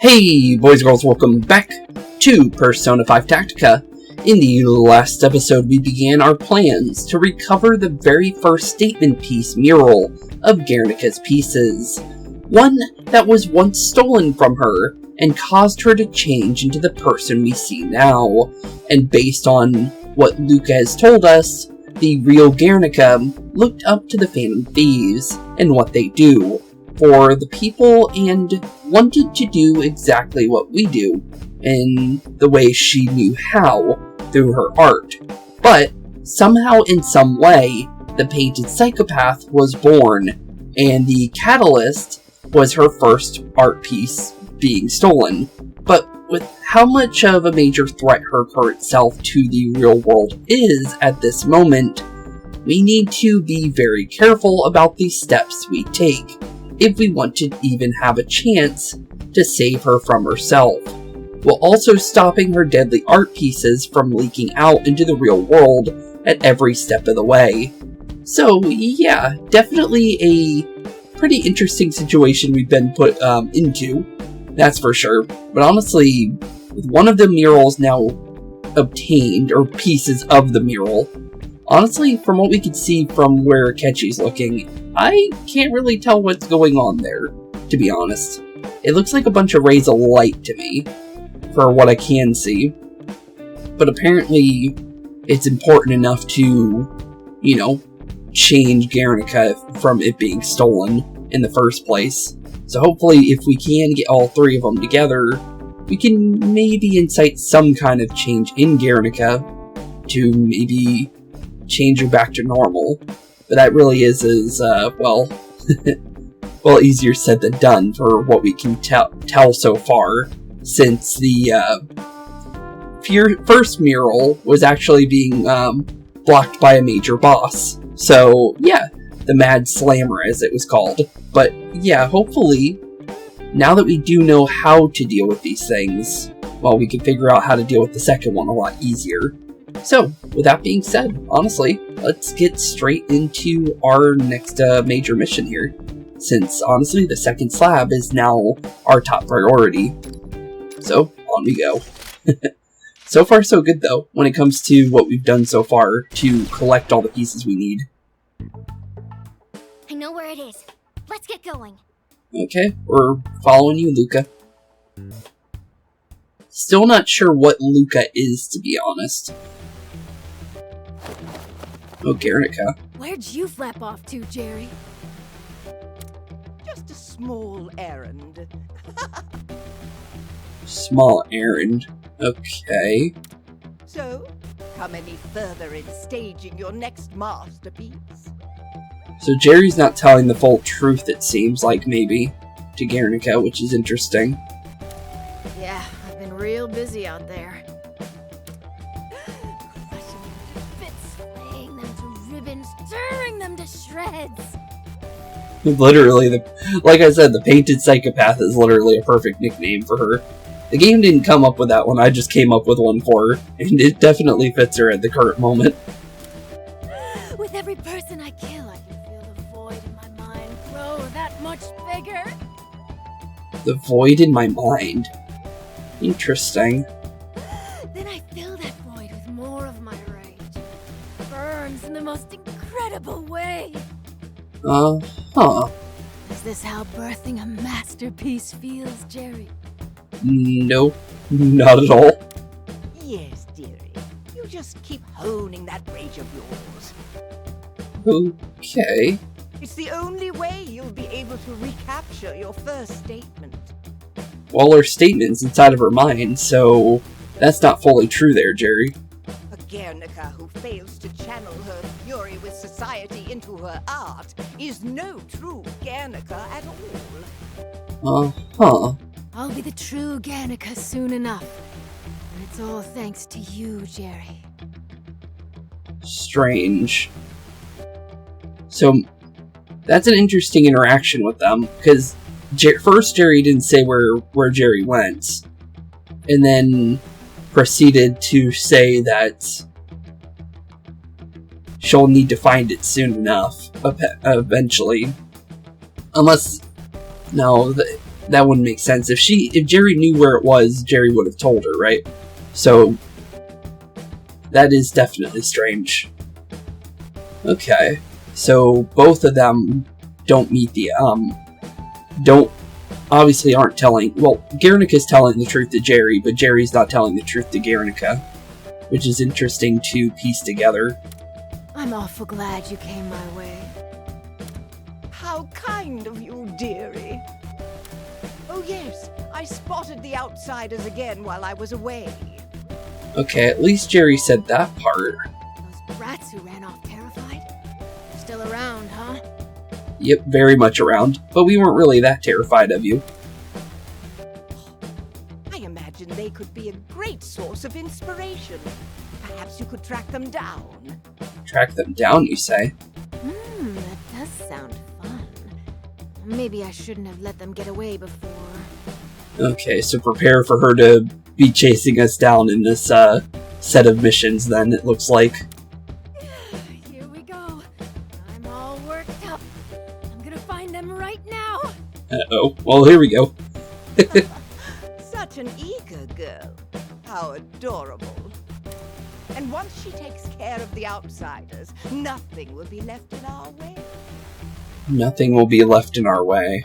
Hey boys and girls, welcome back to Persona 5 Tactica. In the last episode we began our plans to recover the very first statement piece mural of Guernica's pieces. One that was once stolen from her and caused her to change into the person we see now. And based on what Luca has told us, the real Guernica looked up to the Phantom Thieves and what they do for the people and wanted to do exactly what we do in the way she knew how through her art. But somehow in some way the painted psychopath was born and the catalyst was her first art piece being stolen. But with how much of a major threat her current self to the real world is at this moment, we need to be very careful about the steps we take if we want to even have a chance to save her from herself, while also stopping her deadly art pieces from leaking out into the real world at every step of the way. So yeah, definitely a pretty interesting situation we've been put into, that's for sure. But honestly, with one of the murals now obtained, or pieces of the mural, honestly, from what we can see from where Akechi's looking, I can't really tell what's going on there, to be honest. It looks like a bunch of rays of light to me, for what I can see. But apparently, it's important enough to, you know, change Guernica from it being stolen in the first place. So hopefully, if we can get all three of them together, we can maybe incite some kind of change in Guernica to maybe change her back to normal. But that really is well, well, easier said than done for what we can tell so far, since the first mural was actually being blocked by a major boss. So yeah, the Mad Slammer as it was called. But yeah, hopefully, now that we do know how to deal with these things, well, we can figure out how to deal with the second one a lot easier. So, with that being said, honestly, let's get straight into our next major mission here, since honestly the second slab is now our top priority. So, on we go. So far so good though, when it comes to what we've done so far to collect all the pieces we need. I know where it is. Let's get going. Okay, we're following you, Luca. Still not sure what Luca is, to be honest. Oh, Guernica. Where'd you flap off to, Jerry? Just a small errand. Small errand. Okay. So, come any further in staging your next masterpiece? So Jerry's not telling the full truth, it seems like, maybe, to Guernica, which is interesting. Yeah, I've been real busy out there. Tearing them to shreds. Literally, like I said, the painted psychopath is literally a perfect nickname for her. The game didn't come up with that one, I just came up with one for her, and it definitely fits her at the current moment. With every person I kill, I can feel the void in my mind grow that much bigger. The void in my mind. Interesting. Then I fill that void with more of my rage. Burns in the most incredible way. Huh. Is this how birthing a masterpiece feels, Jerry? Nope, not at all. Yes, dearie. You just keep honing that rage of yours. Okay. It's the only way you'll be able to recapture your first statement. Well, her statement's inside of her mind, so that's not fully true there, Jerry. A Guernica who fails to channel her fury with society into her art is no true Guernica at all. Huh. I'll be the true Guernica soon enough. And it's all thanks to you, Jerry. Strange. So, that's an interesting interaction with them, because first Jerry didn't say where Jerry went, and then proceeded to say that she'll need to find it soon enough, eventually. Unless, no, That wouldn't make sense. If Jerry knew where it was, Jerry would have told her, right? So, that is definitely strange. Okay, so both of them don't meet the, obviously aren't telling, well, Guernica's telling the truth to Jerry, but Jerry's not telling the truth to Guernica, which is interesting to piece together. I'm awful glad you came my way. How kind of you, dearie. Oh yes, I spotted the outsiders again while I was away. Okay, at least Jerry said that part. Those brats who ran off terrified? Still around, huh? Yep, very much around, but we weren't really that terrified of you. I imagine they could be a great source of inspiration. Perhaps you could track them down. Track them down, you say? That does sound fun. Maybe I shouldn't have let them get away before. Okay, so prepare for her to be chasing us down in this set of missions then, it looks like. Here we go. I'm all worked up. I'm gonna find them right now. Uh-oh. Well, here we go. Such an eager girl. How adorable. And once she takes care of the outsiders, nothing will be left in our way. Nothing will be left in our way.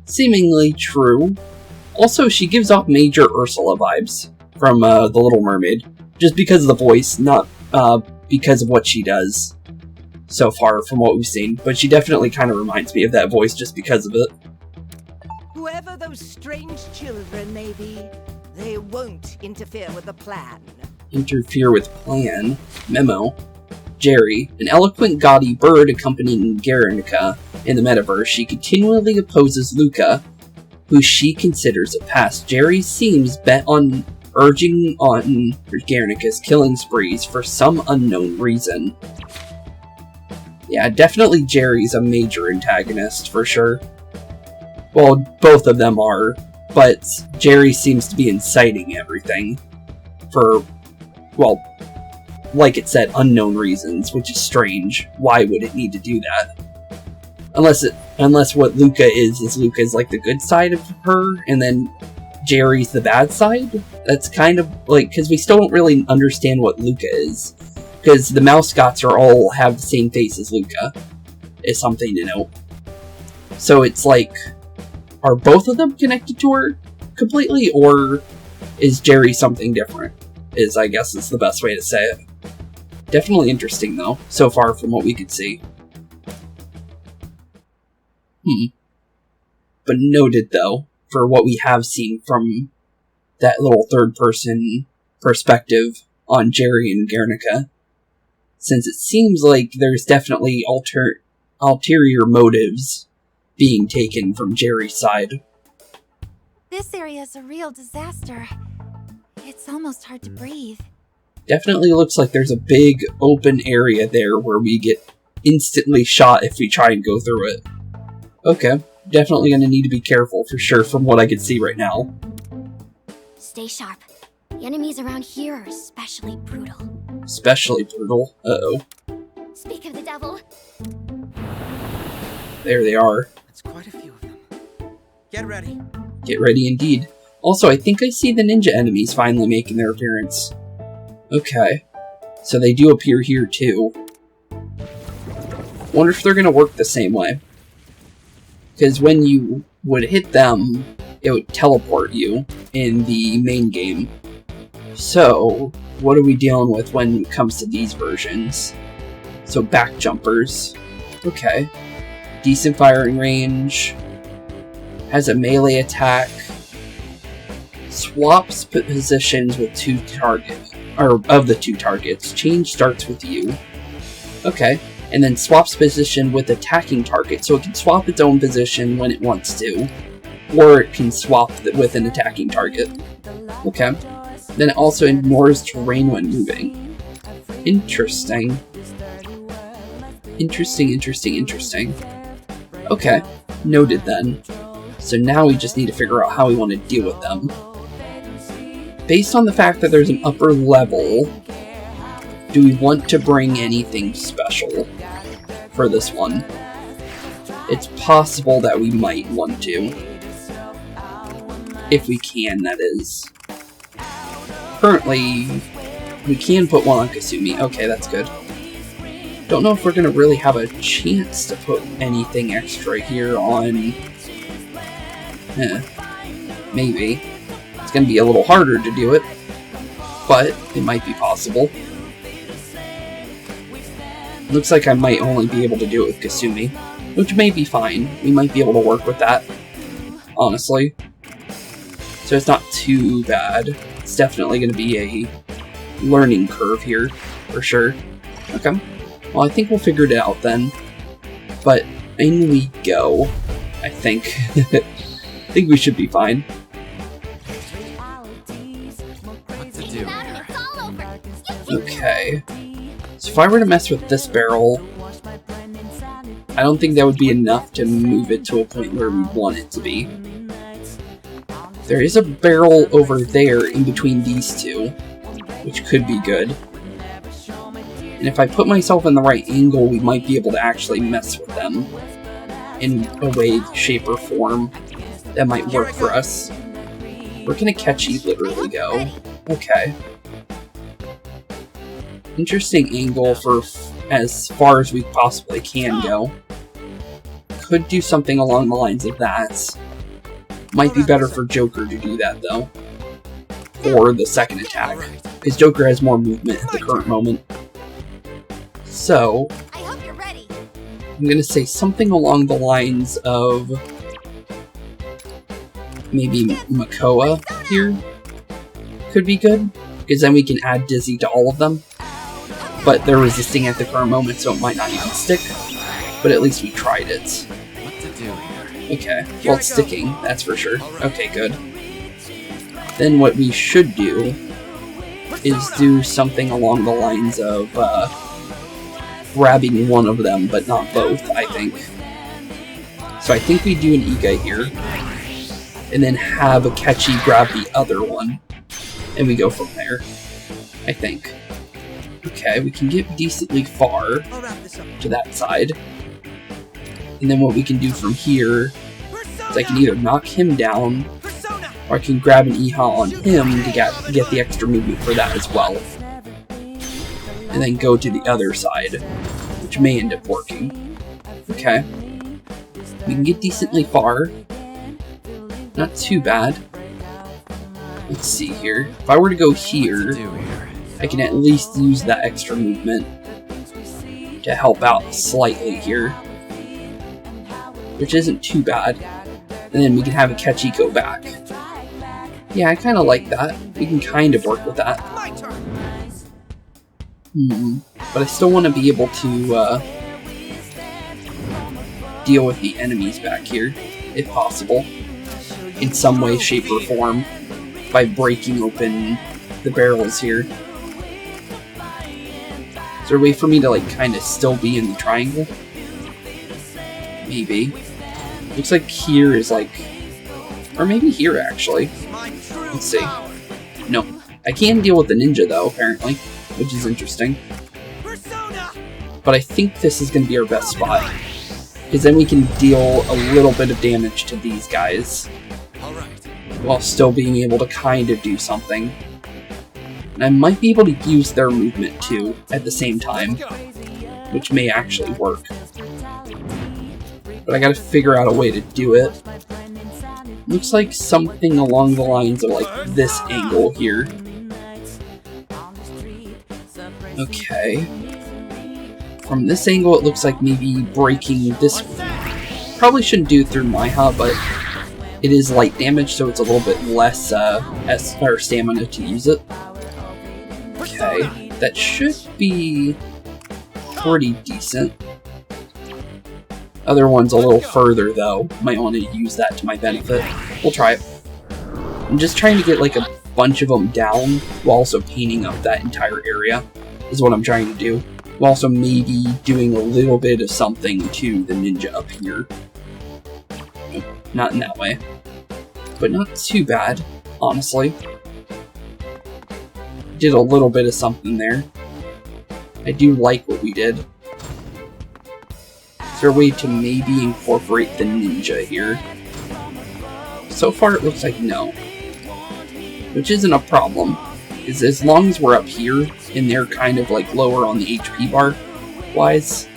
Seemingly true. Also, she gives off major Ursula vibes from The Little Mermaid. Just because of the voice, not because of what she does so far from what we've seen. But she definitely kind of reminds me of that voice just because of it. Whoever those strange children may be, they won't interfere with the plan. Interfere with plan. Memo. Jerry, an eloquent, gaudy bird accompanying Guernica in the metaverse, she continually opposes Luca, who she considers a past. Jerry seems bent on urging on Guernica's killing sprees for some unknown reason. Yeah, definitely Jerry's a major antagonist, for sure. Well, both of them are, but Jerry seems to be inciting everything for, well, like it said, unknown reasons, which is strange. Why would it need to do that? Unless what Luca is Luca is like the good side of her, and then Jerry's the bad side? That's kind of like, because we still don't really understand what Luca is. Because the Mouscots all have the same face as Luca, is something to note. So it's like, are both of them connected to her completely, or is Jerry something different? I guess is the best way to say it. Definitely interesting though, so far from what we could see. But noted though, for what we have seen from that little third-person perspective on Jerry and Guernica, since it seems like there's definitely ulterior motives being taken from Jerry's side. This area's a real disaster. It's almost hard to breathe. Definitely looks like there's a big open area there where we get instantly shot if we try and go through it. Okay, definitely gonna need to be careful for sure from what I can see right now. Stay sharp. The enemies around here are especially brutal. Especially brutal. Uh-oh. Speak of the devil. There they are. That's quite a few of them. Get ready. Get ready indeed. Also, I think I see the ninja enemies finally making their appearance. Okay. So they do appear here too. Wonder if they're gonna work the same way. Because when you would hit them, it would teleport you in the main game. So, what are we dealing with when it comes to these versions? So, back jumpers. Okay. Decent firing range. Has a melee attack. Swaps positions with two targets. Or, of the two targets. Change starts with you. Okay. And then swaps position with attacking target, so it can swap its own position when it wants to, or it can swap with an attacking target. Okay. Then it also ignores terrain when moving. Interesting. Interesting. Okay, noted then. So now we just need to figure out how we want to deal with them. Based on the fact that there's an upper level, do we want to bring anything special for this one? It's possible that we might want to. If we can, that is. Currently, we can put one on Kasumi. Okay, that's good. Don't know if we're going to really have a chance to put anything extra here on... maybe. It's going to be a little harder to do it, but it might be possible. Looks like I might only be able to do it with Kasumi, which may be fine. We might be able to work with that, honestly. So it's not too bad. It's definitely going to be a learning curve here, for sure. Okay. Well, I think we'll figure it out then. But in we go, I think. I think we should be fine. What to do here? Okay. So if I were to mess with this barrel, I don't think that would be enough to move it to a point where we want it to be. There is a barrel over there in between these two, which could be good. And if I put myself in the right angle, we might be able to actually mess with them in a way, shape, or form that might work for us. Where can Akechi literally go? Okay. Interesting angle for as far as we possibly can go. Could do something along the lines of that. Might be better for Joker to do that, though. Or the second attack. Because Joker has more movement at the current moment. So, I hope you're ready. I'm gonna say something along the lines of maybe Makoto here could be good, because then we can add Dizzy to all of them. But they're resisting at the current moment, so it might not even stick. But at least we tried it. What to do here? Okay, well it's sticking, that's for sure. Okay, good. Then what we should do is do something along the lines of grabbing one of them, but not both, I think. So I think we do an Iga here, and then have Akechi grab the other one, and we go from there, I think. Okay, we can get decently far to that side. And then what we can do from here is I can either knock him down, or I can grab an Iha on him to get the extra movement for that as well. And then go to the other side, which may end up working. Okay. We can get decently far. Not too bad. Let's see here. If I were to go here, I can at least use that extra movement to help out slightly here. Which isn't too bad. And then we can have Akechi go back. Yeah, I kind of like that. We can kind of work with that. But I still want to be able to deal with the enemies back here, if possible. In some way, shape, or form. By breaking open the barrels here. Is there a way for me to, like, kind of still be in the triangle? Maybe. Looks like here is, like... Or maybe here, actually. Let's see. No. I can deal with the ninja, though, apparently. Which is interesting. But I think this is going to be our best spot. Because then we can deal a little bit of damage to these guys. While still being able to kind of do something. And I might be able to use their movement too, at the same time. Which may actually work. But I gotta figure out a way to do it. Looks like something along the lines of like this angle here. Okay. From this angle it looks like maybe breaking this... Probably shouldn't do it through Maiha, but it is light damage, so it's a little bit less stamina to use it. Okay, that should be pretty decent. Other one's a little further, though. Might want to use that to my benefit. We'll try it. I'm just trying to get like a bunch of them down, while also painting up that entire area, is what I'm trying to do. While also maybe doing a little bit of something to the ninja up here. Not in that way. But not too bad, honestly. Did a little bit of something there. I do like what we did. Is there a way to maybe incorporate the ninja here? So far it looks like no. Which isn't a problem. Is as long as we're up here, and they're kind of like lower on the HP bar wise,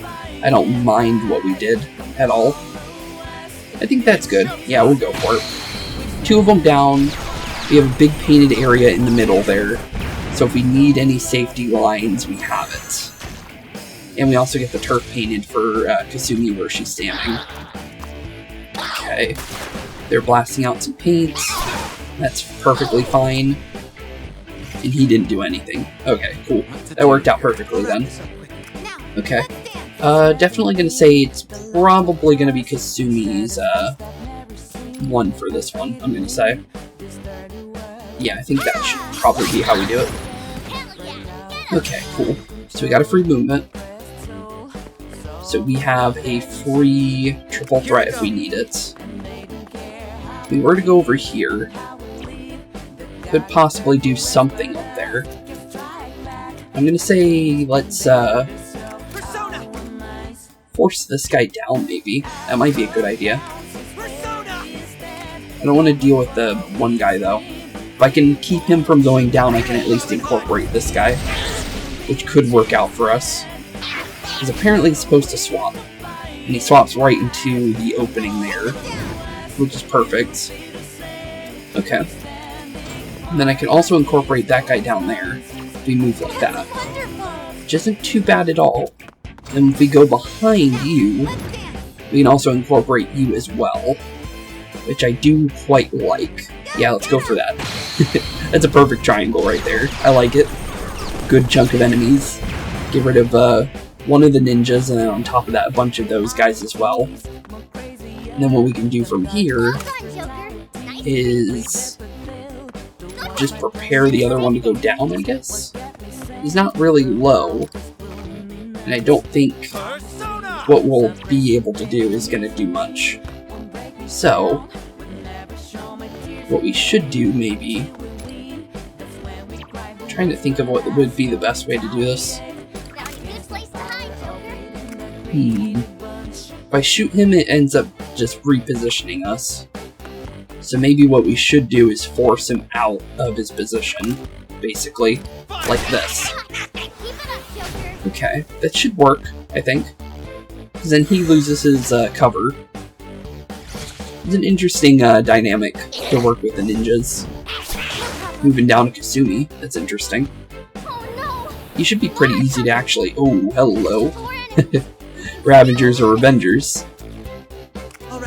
I don't mind what we did at all. I think that's good. Yeah, we'll go for it. 2 of them down. We have a big painted area in the middle there. So if we need any safety lines, we have it. And we also get the turf painted for Kasumi where she's standing. Okay. They're blasting out some paint. That's perfectly fine. And he didn't do anything. Okay, cool. That worked out perfectly then. Okay. Definitely gonna say it's probably gonna be Kasumi's one for this one, I'm gonna say. Yeah, I think that should probably be how we do it. Okay, cool. So we got a free movement. So we have a free triple threat if we need it. If we were to go over here, could possibly do something up there. I'm gonna say let's force this guy down, maybe. That might be a good idea. I don't want to deal with the one guy though. If I can keep him from going down, I can at least incorporate this guy, which could work out for us. Because apparently he's supposed to swap, and he swaps right into the opening there, which is perfect. Okay. And then I can also incorporate that guy down there if we move like that. Which isn't too bad at all. And if we go behind you, we can also incorporate you as well. Which I do quite like. Yeah, let's go for that. That's a perfect triangle right there. I like it. Good chunk of enemies. Get rid of one of the ninjas, and then on top of that, a bunch of those guys as well. And then what we can do from here is just prepare the other one to go down, I guess? He's not really low, and I don't think what we'll be able to do is going to do much. So, what we should do, maybe... I'm trying to think of what would be the best way to do this. If I shoot him, it ends up just repositioning us. So maybe what we should do is force him out of his position, basically, like this. Okay, that should work, I think. Because then he loses his cover. It's an interesting dynamic to work with the ninjas. Moving down to Kasumi, that's interesting. He should be pretty easy to actually... Oh, hello. Ravengers or Revengers.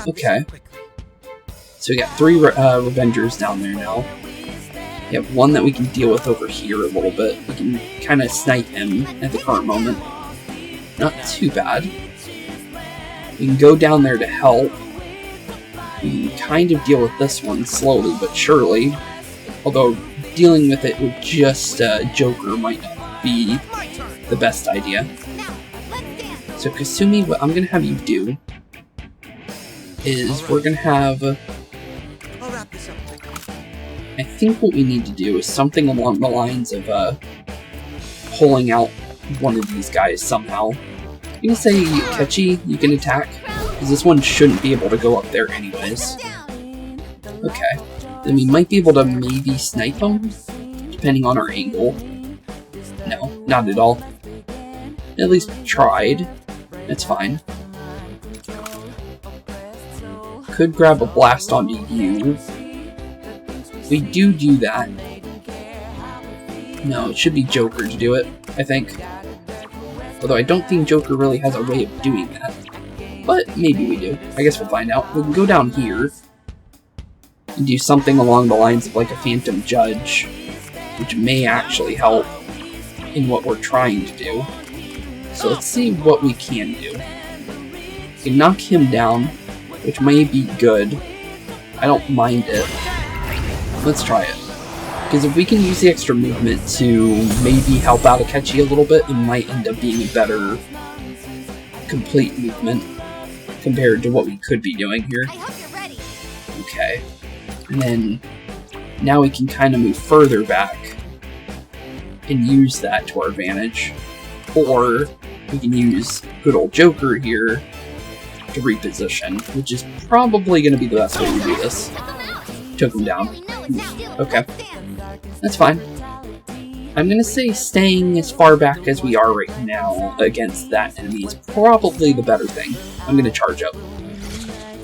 Okay. So we got 3 Revengers down there now. We have one that we can deal with over here a little bit. We can kind of snipe him at the current moment. Not too bad. We can go down there to help. We can kind of deal with this one slowly but surely. Although dealing with it with just Joker might not be the best idea. So Kasumi, what I'm going to have you do is we're going to have... I think what we need to do is something along the lines of pulling out one of these guys somehow. I'm going to say, Akechi, you can attack, because this one shouldn't be able to go up there anyways. Okay, then we might be able to maybe snipe him, depending on our angle. No, not at all. At least tried. It's fine. Could grab a blast onto you. We do that. No, it should be Joker to do it, I think. Although I don't think Joker really has a way of doing that. But maybe we do. I guess we'll find out. We can go down here and do something along the lines of like a Phantom Judge, which may actually help in what we're trying to do. So let's see what we can do. We can knock him down, which may be good. I don't mind it. Let's try it. Because if we can use the extra movement to maybe help out Akechi a little bit, it might end up being a better complete movement compared to what we could be doing here. Okay. And then now we can kind of move further back and use that to our advantage. Or we can use good old Joker here to reposition, which is probably going to be the best way to do this. took him down. Okay. That's fine. I'm gonna say staying as far back as we are right now against that enemy is probably the better thing. I'm gonna charge up.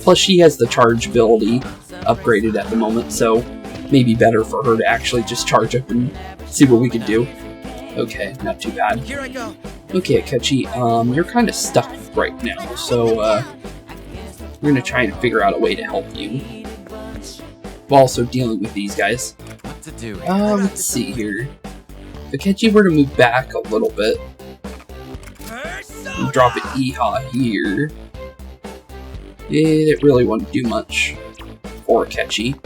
Plus she has the charge ability upgraded at the moment, so maybe better for her to actually just charge up and see what we can do. Okay, not too bad. Here I go. Okay, Akechi, you're kind of stuck right now, so we're gonna try and figure out a way to help you. While also dealing with these guys. What to do? Let's see here. If Akechi were to move back a little bit, and drop an Iha here, it really wouldn't do much for Akechi.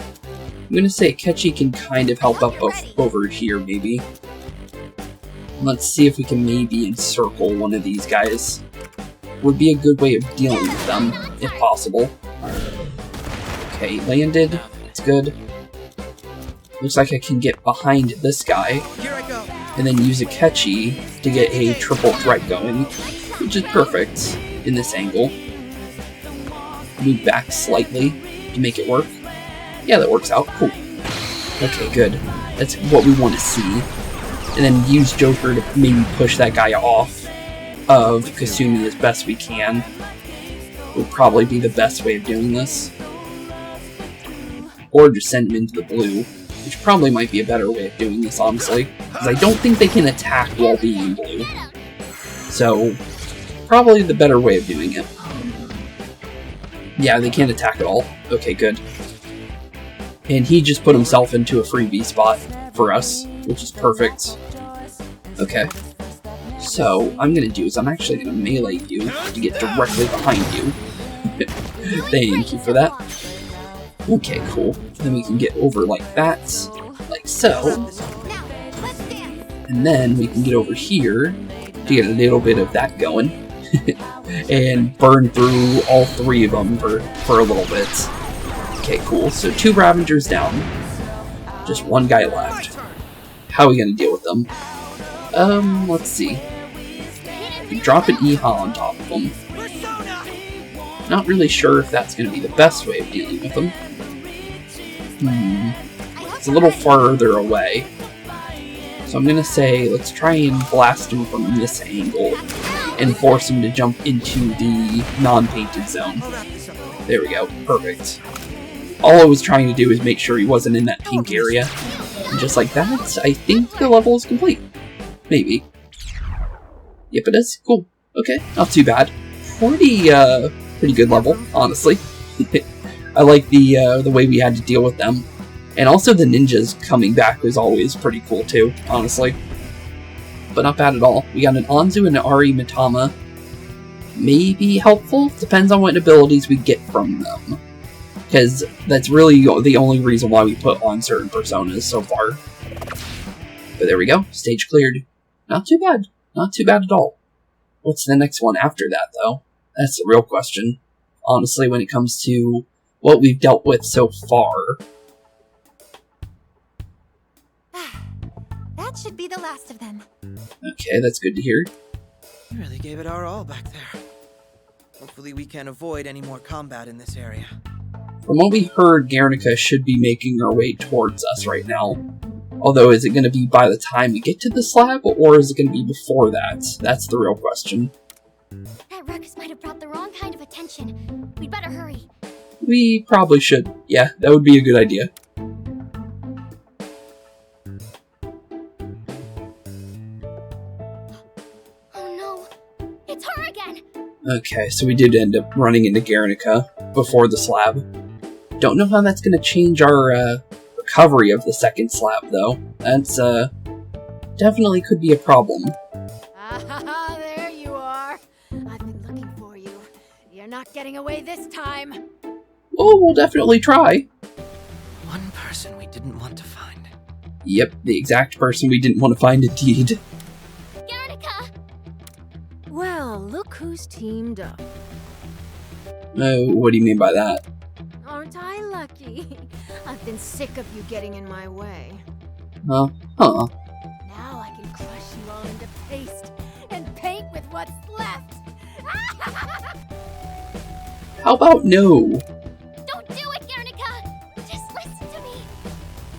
I'm gonna say Akechi can kind of help up over here, maybe. Let's see if we can maybe encircle one of these guys. Would be a good way of dealing with them, if possible. Okay, landed. It's good. Looks like I can get behind this guy, Here I go. and then use Akechi to get a triple threat going, which is perfect in this angle. Move back slightly to make it work. Yeah, that works out. Cool. Okay, good. That's what we want to see. And then use Joker to maybe push that guy off of Kasumi as best we can. Would probably be the best way of doing this. Or just send him into the blue, which probably might be a better way of doing this, honestly. Because I don't think they can attack while being in blue. So, probably the better way of doing it. Yeah, they can't attack at all. Okay, good. And he just put himself into a freebie spot for us, which is perfect. Okay. So, what I'm gonna do is I'm actually gonna melee you to get directly behind you. Thank you for that. Okay, cool. Then we can get over like that, like so. And then we can get over here to get a little bit of that going. And burn through all three of them for a little bit. Okay, cool. So 2 Ravengers down. Just 1 guy left. How are we gonna deal with them? Let's see. Drop an Iha on top of them. Not really sure if that's gonna be the best way of dealing with them. It's a little farther away. So I'm gonna say, let's try and blast him from this angle and force him to jump into the non-painted zone. There we go, perfect. All I was trying to do is make sure he wasn't in that pink area. And just like that, I think the level is complete. Maybe. Yep, it is. Cool. Okay, not too bad. Pretty good level, honestly. I like the way we had to deal with them. And also the ninjas coming back was always pretty cool too, honestly. But not bad at all. We got an Anzu and an Ari Mitama. Maybe helpful? Depends on what abilities we get from them. Because that's really the only reason why we put on certain personas so far. But there we go. Stage cleared. Not too bad. Not too bad at all. What's the next one after that, though? That's the real question. Honestly, when it comes to what we've dealt with so far. That should be the last of them. Okay, that's good to hear. We really gave it our all back there. Hopefully we can avoid any more combat in this area. From what we heard, Guernica should be making her way towards us right now. Although, is it going to be by the time we get to the slab, or is it going to be before that? That's the real question. That ruckus might have brought the wrong kind of attention. We'd better hurry. We probably should. Yeah, that would be a good idea. Oh no, it's her again! Okay, so we did end up running into Guernica before the slab. Don't know how that's going to change our recovery of the second slab, though. That's, definitely could be a problem. Ah, there you are. I've been looking for you. You're not getting away this time. Oh, we'll definitely try. One person we didn't want to find. Yep, the exact person we didn't want to find indeed. Guernica! Well, look who's teamed up. What do you mean by that? Aren't I lucky? I've been sick of you getting in my way. Huh. Now I can crush you all into paste and paint with what's left. How about no? Don't do it, Guernica! Just listen to me!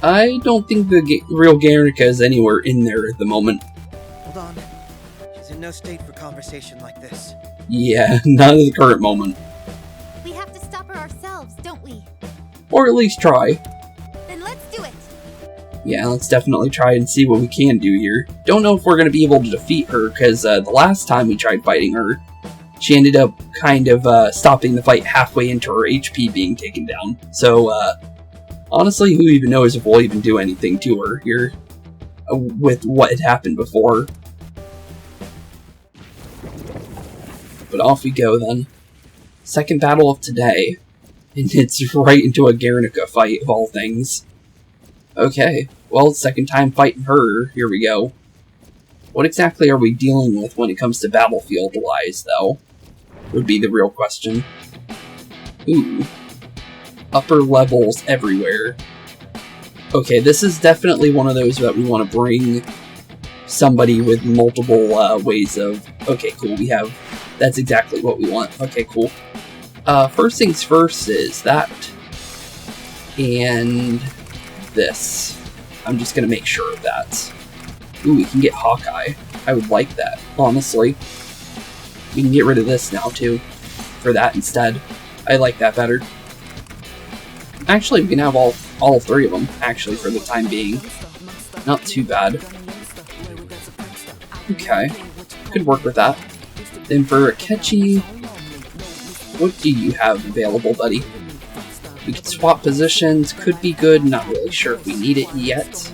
I don't think the real Guernica is anywhere in there at the moment. Hold on. She's in no state for conversation like this. Yeah, not at the current moment. We have to stop her ourselves, don't we? Or at least try. Then let's do it! Yeah, let's definitely try and see what we can do here. Don't know if we're going to be able to defeat her, because the last time we tried fighting her, she ended up kind of stopping the fight halfway into her HP being taken down. So, honestly, who even knows if we'll even do anything to her here with what had happened before. But off we go then. Second battle of today. And it's right into a Guernica fight, of all things. Okay, well, second time fighting her, here we go. What exactly are we dealing with when it comes to battlefield-wise, though? Would be the real question. Ooh. Upper levels everywhere. Okay, this is definitely one of those that we want to bring somebody with multiple ways of... Okay, cool, we have... That's exactly what we want. Okay, cool. First things first is that, and this. I'm just gonna make sure of that. Ooh, we can get Hawkeye. I would like that, honestly. We can get rid of this now, too, for that instead. I like that better. Actually, we can have all three of them, actually, for the time being. Not too bad. Okay, could work with that. Then for Akechi, what do you have available, buddy? We can swap positions, could be good, not really sure if we need it yet.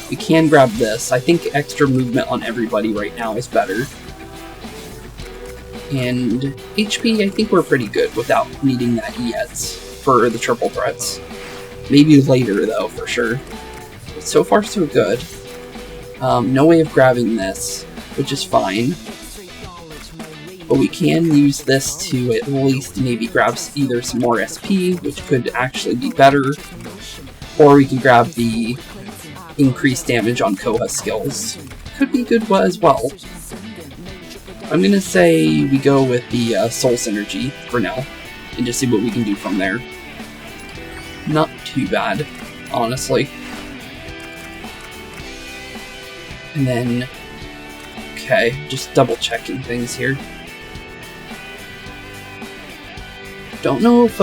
We can grab this. I think extra movement on everybody right now is better. And HP, I think we're pretty good without needing that yet for the triple threats. Maybe later, though, for sure. But so far, so good. No way of grabbing this, which is fine. But we can use this to at least maybe grab either some more SP, which could actually be better, or we can grab the increased damage on Koha skills. Could be good as well. I'm gonna say we go with the Soul Synergy for now, and just see what we can do from there. Not too bad, honestly. And then, okay, just double checking things here. Don't know if,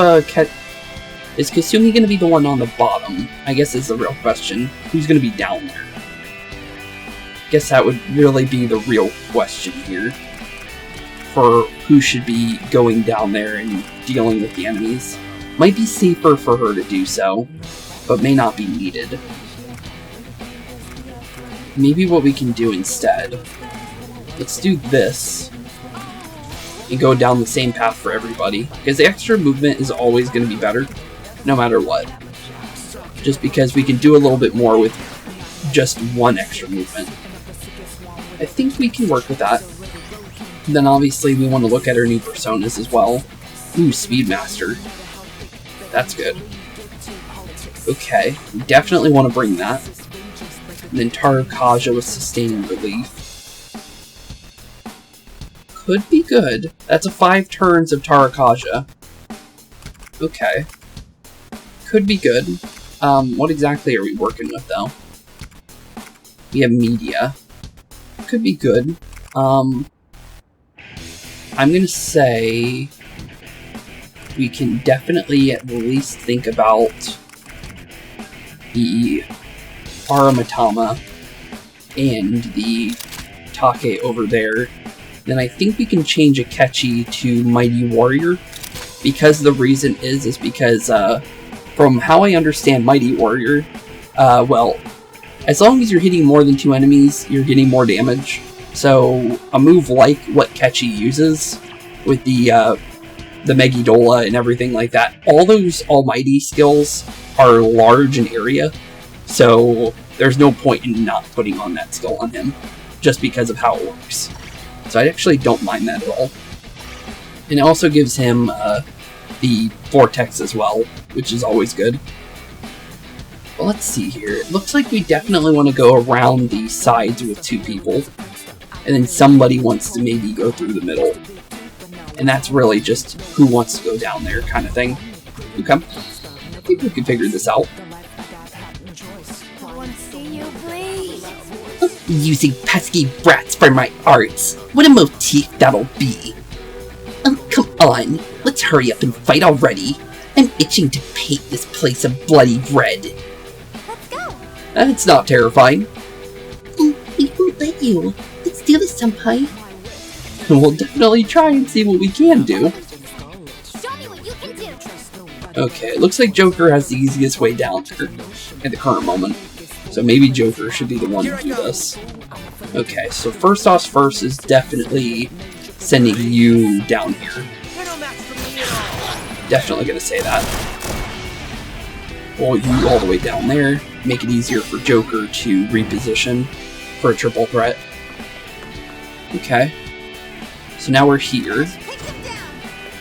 is Kasumi going to be the one on the bottom? I guess is the real question. Who's going to be down there? Guess that would really be the real question here. For who should be going down there and dealing with the enemies. Might be safer for her to do so, but may not be needed. Maybe what we can do instead. Let's do this. And go down the same path for everybody, because the extra movement is always going to be better, no matter what. Just because we can do a little bit more with just one extra movement. I think we can work with that. And then obviously we want to look at our new personas as well. Ooh, Speedmaster. That's good. Okay, we definitely want to bring that. And then Tarakaja with Sustaining Relief. Could be good. That's a 5 turns of Tarakaja. Okay. Could be good. What exactly are we working with, though? We have media. Could be good. I'm gonna say we can definitely at least think about the Aramatama and the Take over there. Then I think we can change Akechi to Mighty Warrior, because the reason is because, from how I understand Mighty Warrior, well, as long as you're hitting more than 2 enemies, you're getting more damage. So, a move like what Akechi uses, with the Megidola and everything like that, all those Almighty skills are large in area, so there's no point in not putting on that skill on him, just because of how it works. So I actually don't mind that at all. And it also gives him the Vortex as well, which is always good. But let's see here. It looks like we definitely want to go around the sides with 2 people. And then somebody wants to maybe go through the middle. And that's really just who wants to go down there kind of thing. Okay. I think we can figure this out. want to see you bleed. Using pesky brats for my arts. What a motif that'll be. Come on, let's hurry up and fight already. I'm itching to paint this place a bloody red. Let's go. It's not terrifying. We won't let you. Let's do this, senpai. We'll definitely try and see what we can do. Show me what you can do. Okay, it looks like Joker has the easiest way down here at the current moment. So maybe Joker should be the one to do this. Okay, so first off first is definitely sending you down here. Definitely gonna say that. Pull you all the way down there. Make it easier for Joker to reposition for a triple threat. Okay. So now we're here.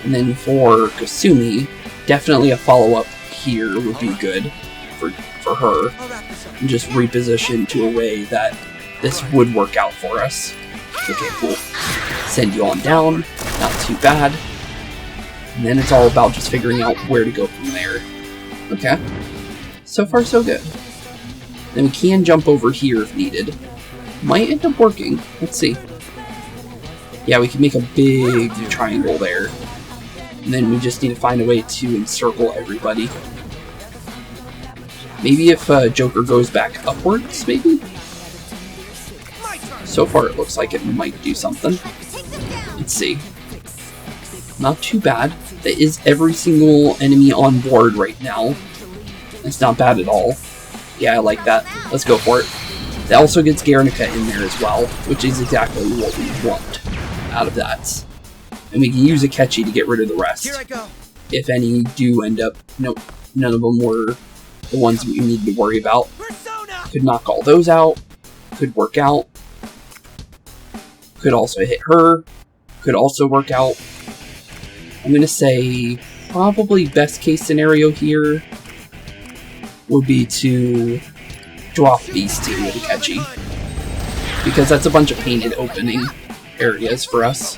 And then for Kasumi, definitely a follow-up here would be good for her. And just reposition to a way that this would work out for us. Okay, cool. Send you on down. Not too bad. And then it's all about just figuring out where to go from there. Okay. So far, so good. Then we can jump over here if needed. Might end up working. Let's see. Yeah, we can make a big triangle there. And then we just need to find a way to encircle everybody. Maybe if Joker goes back upwards, maybe? So far it looks like it might do something. Let's see. Not too bad. That is every single enemy on board right now. It's not bad at all. Yeah, I like that. Let's go for it. That also gets Guernica in there as well, which is exactly what we want out of that. And we can use Akechi to get rid of the rest. Here I go. If any do end up... Nope, none of them were the ones we need to worry about. Could knock all those out. Could work out. Could also hit her. Could also work out. I'm going to say probably best case scenario here would be to drop these two with Akechi. Because that's a bunch of painted opening areas for us,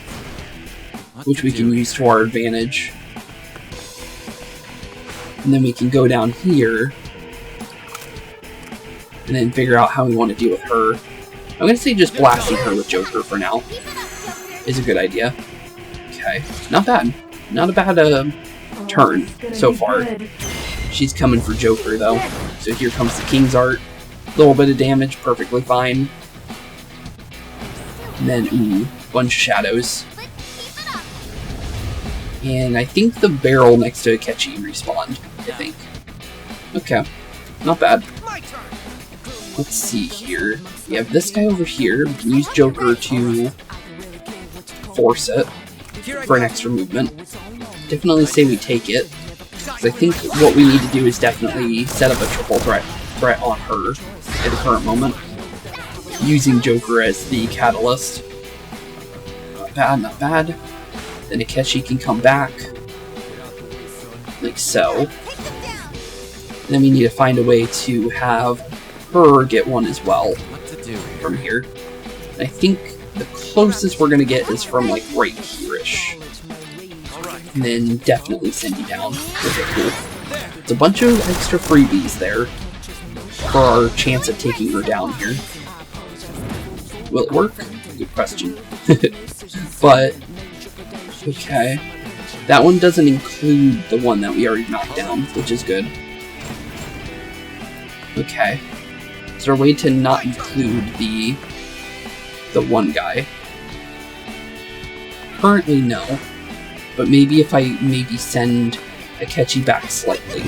which we can use to our advantage. And then we can go down here and then figure out how we want to deal with her. I'm going to say just blasting her with Joker for now is a good idea. Okay, not bad. Not a bad turn so far. She's coming for Joker though. So here comes the King's Art. A little bit of damage, perfectly fine. And then, ooh, bunch of shadows. And I think the barrel next to Akechi respawned, I think. Okay, not bad. Let's see here. We have this guy over here. We can use Joker to force it for an extra movement. Definitely say we take it. Because I think what we need to do is definitely set up a triple threat on her at the current moment. Using Joker as the catalyst. Not bad, not bad. Then Akechi can come back. Like so. And then we need to find a way to have her get one as well from here. And I think the closest we're going to get is from like right here-ish. And then definitely send you down. Okay, cool. It's a bunch of extra freebies there for our chance of taking her down here. Will it work? Good question. But, okay. That one doesn't include the one that we already knocked down, which is good. Okay. Is there a way to not include the one guy? Currently, no. But maybe if I send Akechi back slightly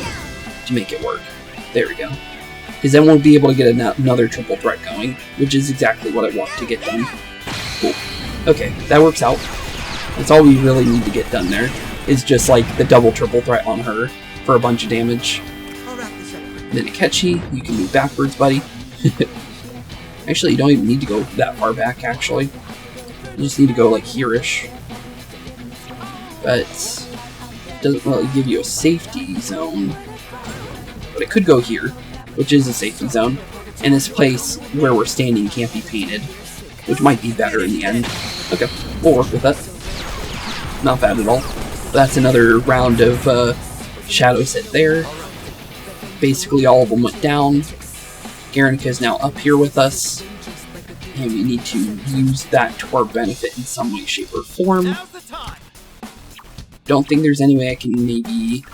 to make it work. There we go. Because then we'll be able to get another triple threat going, which is exactly what I want to get done. Cool. Okay, that works out. That's all we really need to get done there, is just like the double triple threat on her for a bunch of damage. Then Akechi, you can move backwards, buddy. Actually, you don't even need to go that far back, actually. You just need to go like here-ish. But it doesn't really give you a safety zone. But it could go here, which is a safety zone. And this place where we're standing can't be painted, which might be better in the end. Okay, we'll work with that. Not bad at all. But that's another round of shadows hit there. Basically all of them went down. Guernica is now up here with us, and we need to use that to our benefit in some way, shape, or form. Don't think there's any way I can maybe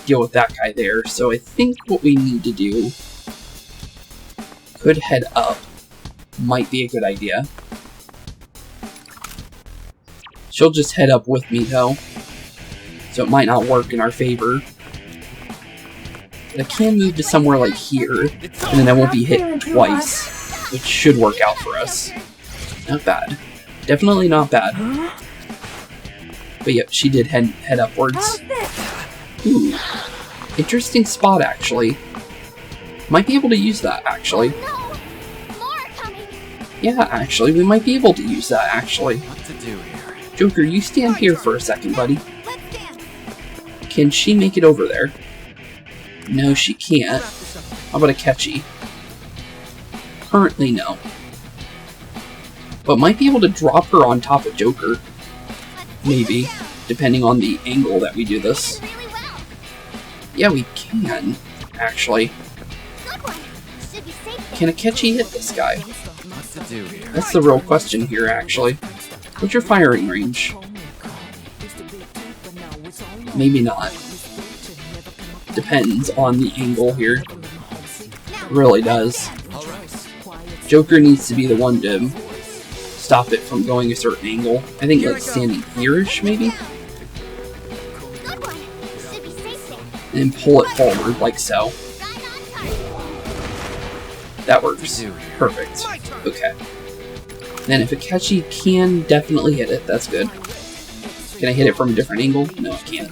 deal with that guy there, so I think what we need to do could head up. Might be a good idea. She'll just head up with me though, so it might not work in our favor. But I can move to somewhere like here, and then I won't be hit twice, which should work out for us. Not bad. Definitely not bad. But yep, she did head upwards. Ooh. Interesting spot, actually. Might be able to use that, actually. Yeah, actually, we might be able to use that, actually. What to do here? Joker, you stand here for a second, buddy. Can she make it over there? No, she can't. How about Akechi? Currently, no. But might be able to drop her on top of Joker. Maybe, depending on the angle that we do this. Yeah, we can, actually. Can Akechi hit this guy? What to do here? That's the real question here, actually. What's your firing range? Maybe not. Depends on the angle here. It really does. Joker needs to be the one to stop it from going a certain angle. I think like standing here-ish, maybe? And pull it forward, like so. That works. Perfect. Okay. Then if Akechi can definitely hit it, that's good. Can I hit it from a different angle? No, I can't.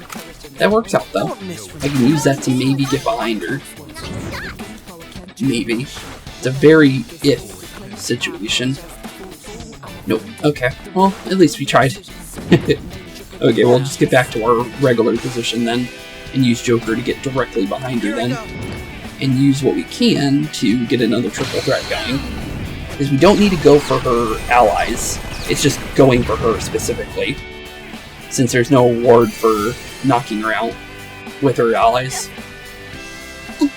That works out, though. I can use that to maybe get behind her. Maybe. It's a very if situation. Nope. Okay. Well, at least we tried. Okay, we'll just get back to our regular position then, and use Joker to get directly behind her then. And use what we can to get another triple threat going. Because we don't need to go for her allies. It's just going for her specifically. Since there's no award for knocking her out with her allies. Oh,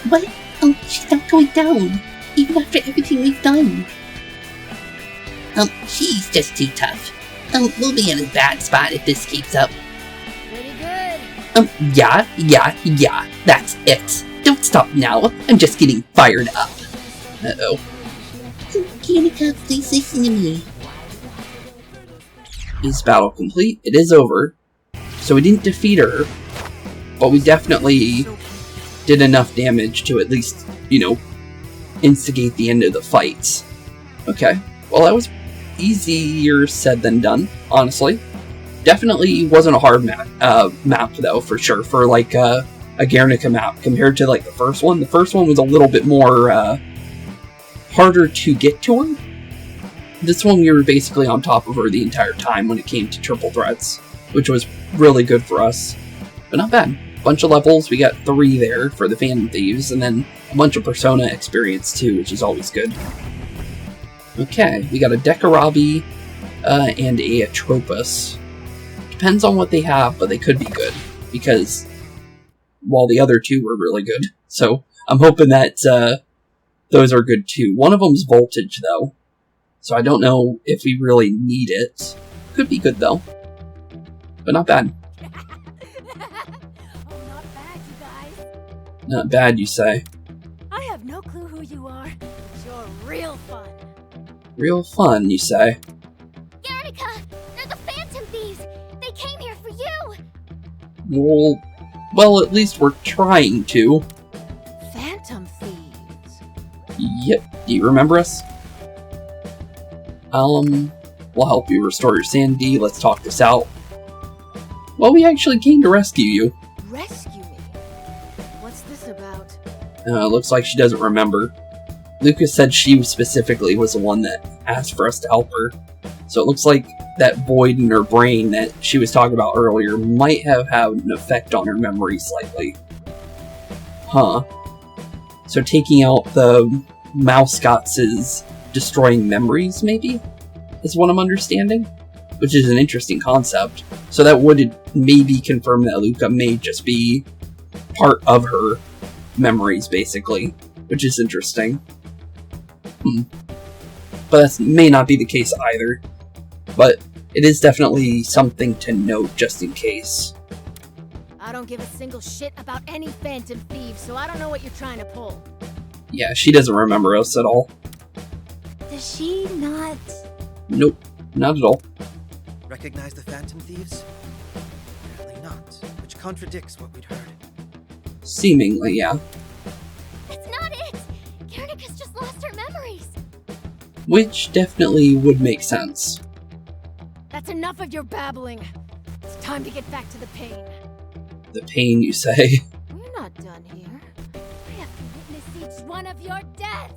what? Oh, she's not going down. Even after everything we've done. She's just too tough. We'll be in a bad spot if this keeps up. Pretty good. Yeah, that's it. Don't stop now. I'm just getting fired up. Uh-oh. Guernica, please listen to me. Is battle complete? It is over. So we didn't defeat her, but we definitely did enough damage to at least, you know, instigate the end of the fight. Okay. Well, that was easier said than done, honestly. Definitely wasn't a hard map though, for sure, for like a Guernica map compared to like the first one. The first one was a little bit more harder to get to her. This one we were basically on top of her the entire time when it came to triple threats, which was really good for us. But not bad. Bunch of levels, we got 3 there for the Phantom Thieves, and then a bunch of Persona experience too, which is always good. Okay, we got a Dekarabi and a Atropos. Depends on what they have, but they could be good, because while the other 2 were really good. So I'm hoping that those are good too. One of them's Voltage though, so I don't know if we really need it. Could be good though, but not bad. Oh, not bad, you guys. Not bad, you say. I have no clue who you are. You're real fun. Real fun, you say. Guernica! They're the Phantom Thieves! They came here for you! Well, at least we're trying to. Phantom Thieves. Yep. Do you remember us? We'll help you restore your sanity. Let's talk this out. Well, we actually came to rescue you. Rescue me? What's this about? Looks like she doesn't remember. Lucas said she specifically was the one that asked for us to help her. So it looks like that void in her brain that she was talking about earlier might have had an effect on her memory slightly. Huh. So taking out the mascots is destroying memories, maybe? Is what I'm understanding? Which is an interesting concept. So that would maybe confirm that Luca may just be part of her memories, basically. which is interesting. But that may not be the case either. But it is definitely something to note just in case. I don't give a single shit about any Phantom Thieves, so I don't know what you're trying to pull. Yeah, she doesn't remember us at all. Does she not? Nope, not at all. Recognize the Phantom Thieves? Apparently not, which contradicts what we'd heard. Seemingly, yeah. That's not it! Guernika's just lost her memories! Which definitely would make sense. That's enough of your babbling. It's time to get back to the pain. The pain, you say? We're not done here. I have to witness each one of your deaths!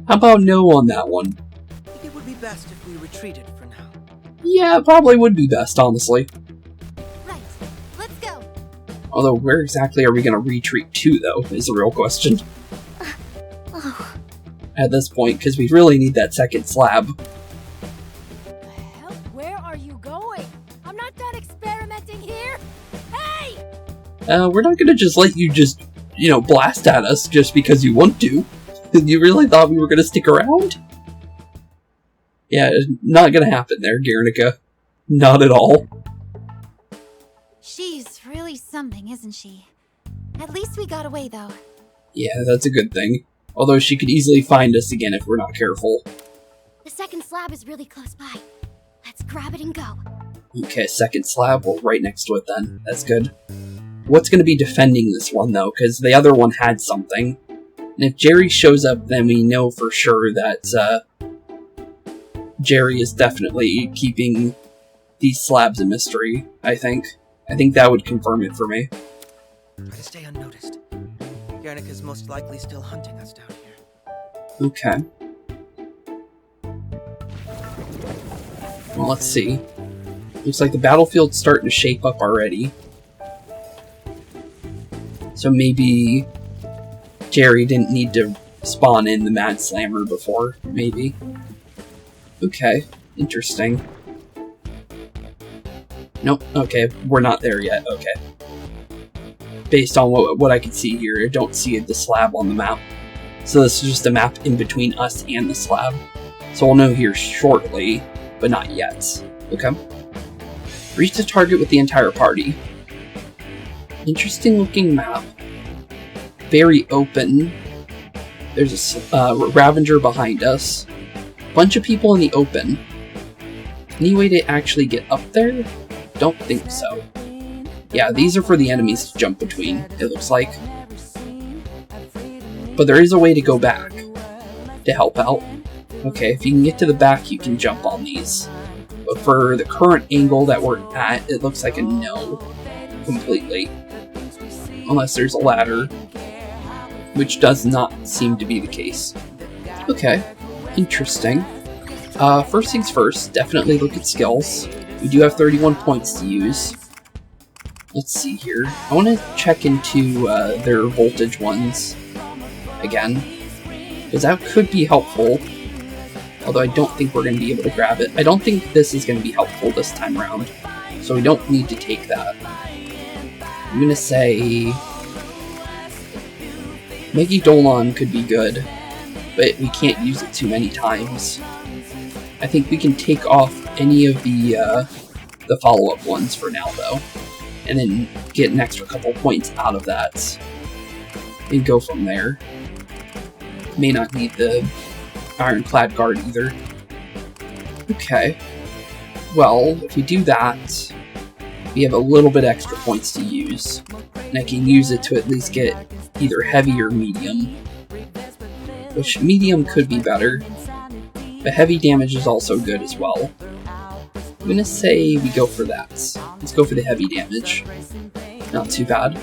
How about no on that one? I think it would be best if we retreated for now. Yeah, it probably would be best, honestly. Right, let's go! Although, where exactly are we going to retreat to, though, is the real question. Oh. At this point, because we really need that second slab. The hell? Where are you going? I'm not done experimenting here! Hey! We're not going to just let you just, blast at us just because you want to. You really thought we were going to stick around? Yeah, not going to happen there, Guernica. Not at all. She's really something, isn't she? At least we got away, though. Yeah, that's a good thing. Although she could easily find us again if we're not careful. The second slab is really close by. Let's grab it and go. Okay, second slab, well, right next to it then. That's good. What's going to be defending this one, though? Because the other one had something. And if Jerry shows up, then we know for sure that Jerry is definitely keeping these slabs a mystery, I think. I think that would confirm it for me. Try to stay unnoticed. Guernika's most likely still hunting us down here. Okay. Well, let's see. Looks like the battlefield's starting to shape up already. So maybe Jerry didn't need to spawn in the Mad Slammer before, maybe. Okay, interesting. Nope, okay, we're not there yet, okay. Based on what I can see here, I don't see the slab on the map. So this is just a map in between us and the slab. So we'll know here shortly, but not yet. Okay. Reach the target with the entire party. Interesting looking map. Very open. There's a Ravager behind us. Bunch of people in the open. Any way to actually get up there? Don't think so. Yeah, these are for the enemies to jump between, it looks like. But there is a way to go back to help out. Okay, if you can get to the back, you can jump on these. But for the current angle that we're at, it looks like a no. Completely. Unless there's a ladder. Which does not seem to be the case. Okay, interesting. First things first, definitely look at skills. We do have 31 points to use. Let's see here. I want to check into their voltage ones again. Because that could be helpful. Although I don't think we're going to be able to grab it. I don't think this is going to be helpful this time around. So we don't need to take that. I'm going to say Meggy Dolan could be good. But we can't use it too many times. I think we can take off any of the follow-up ones for now, though. And then get an extra couple points out of that. And go from there. May not need the Ironclad Guard either. Okay. Well, if we do that, we have a little bit extra points to use. And I can use it to at least get either heavy or medium. Which medium could be better. But heavy damage is also good as well. I'm gonna say we go for that. Let's go for the heavy damage. Not too bad.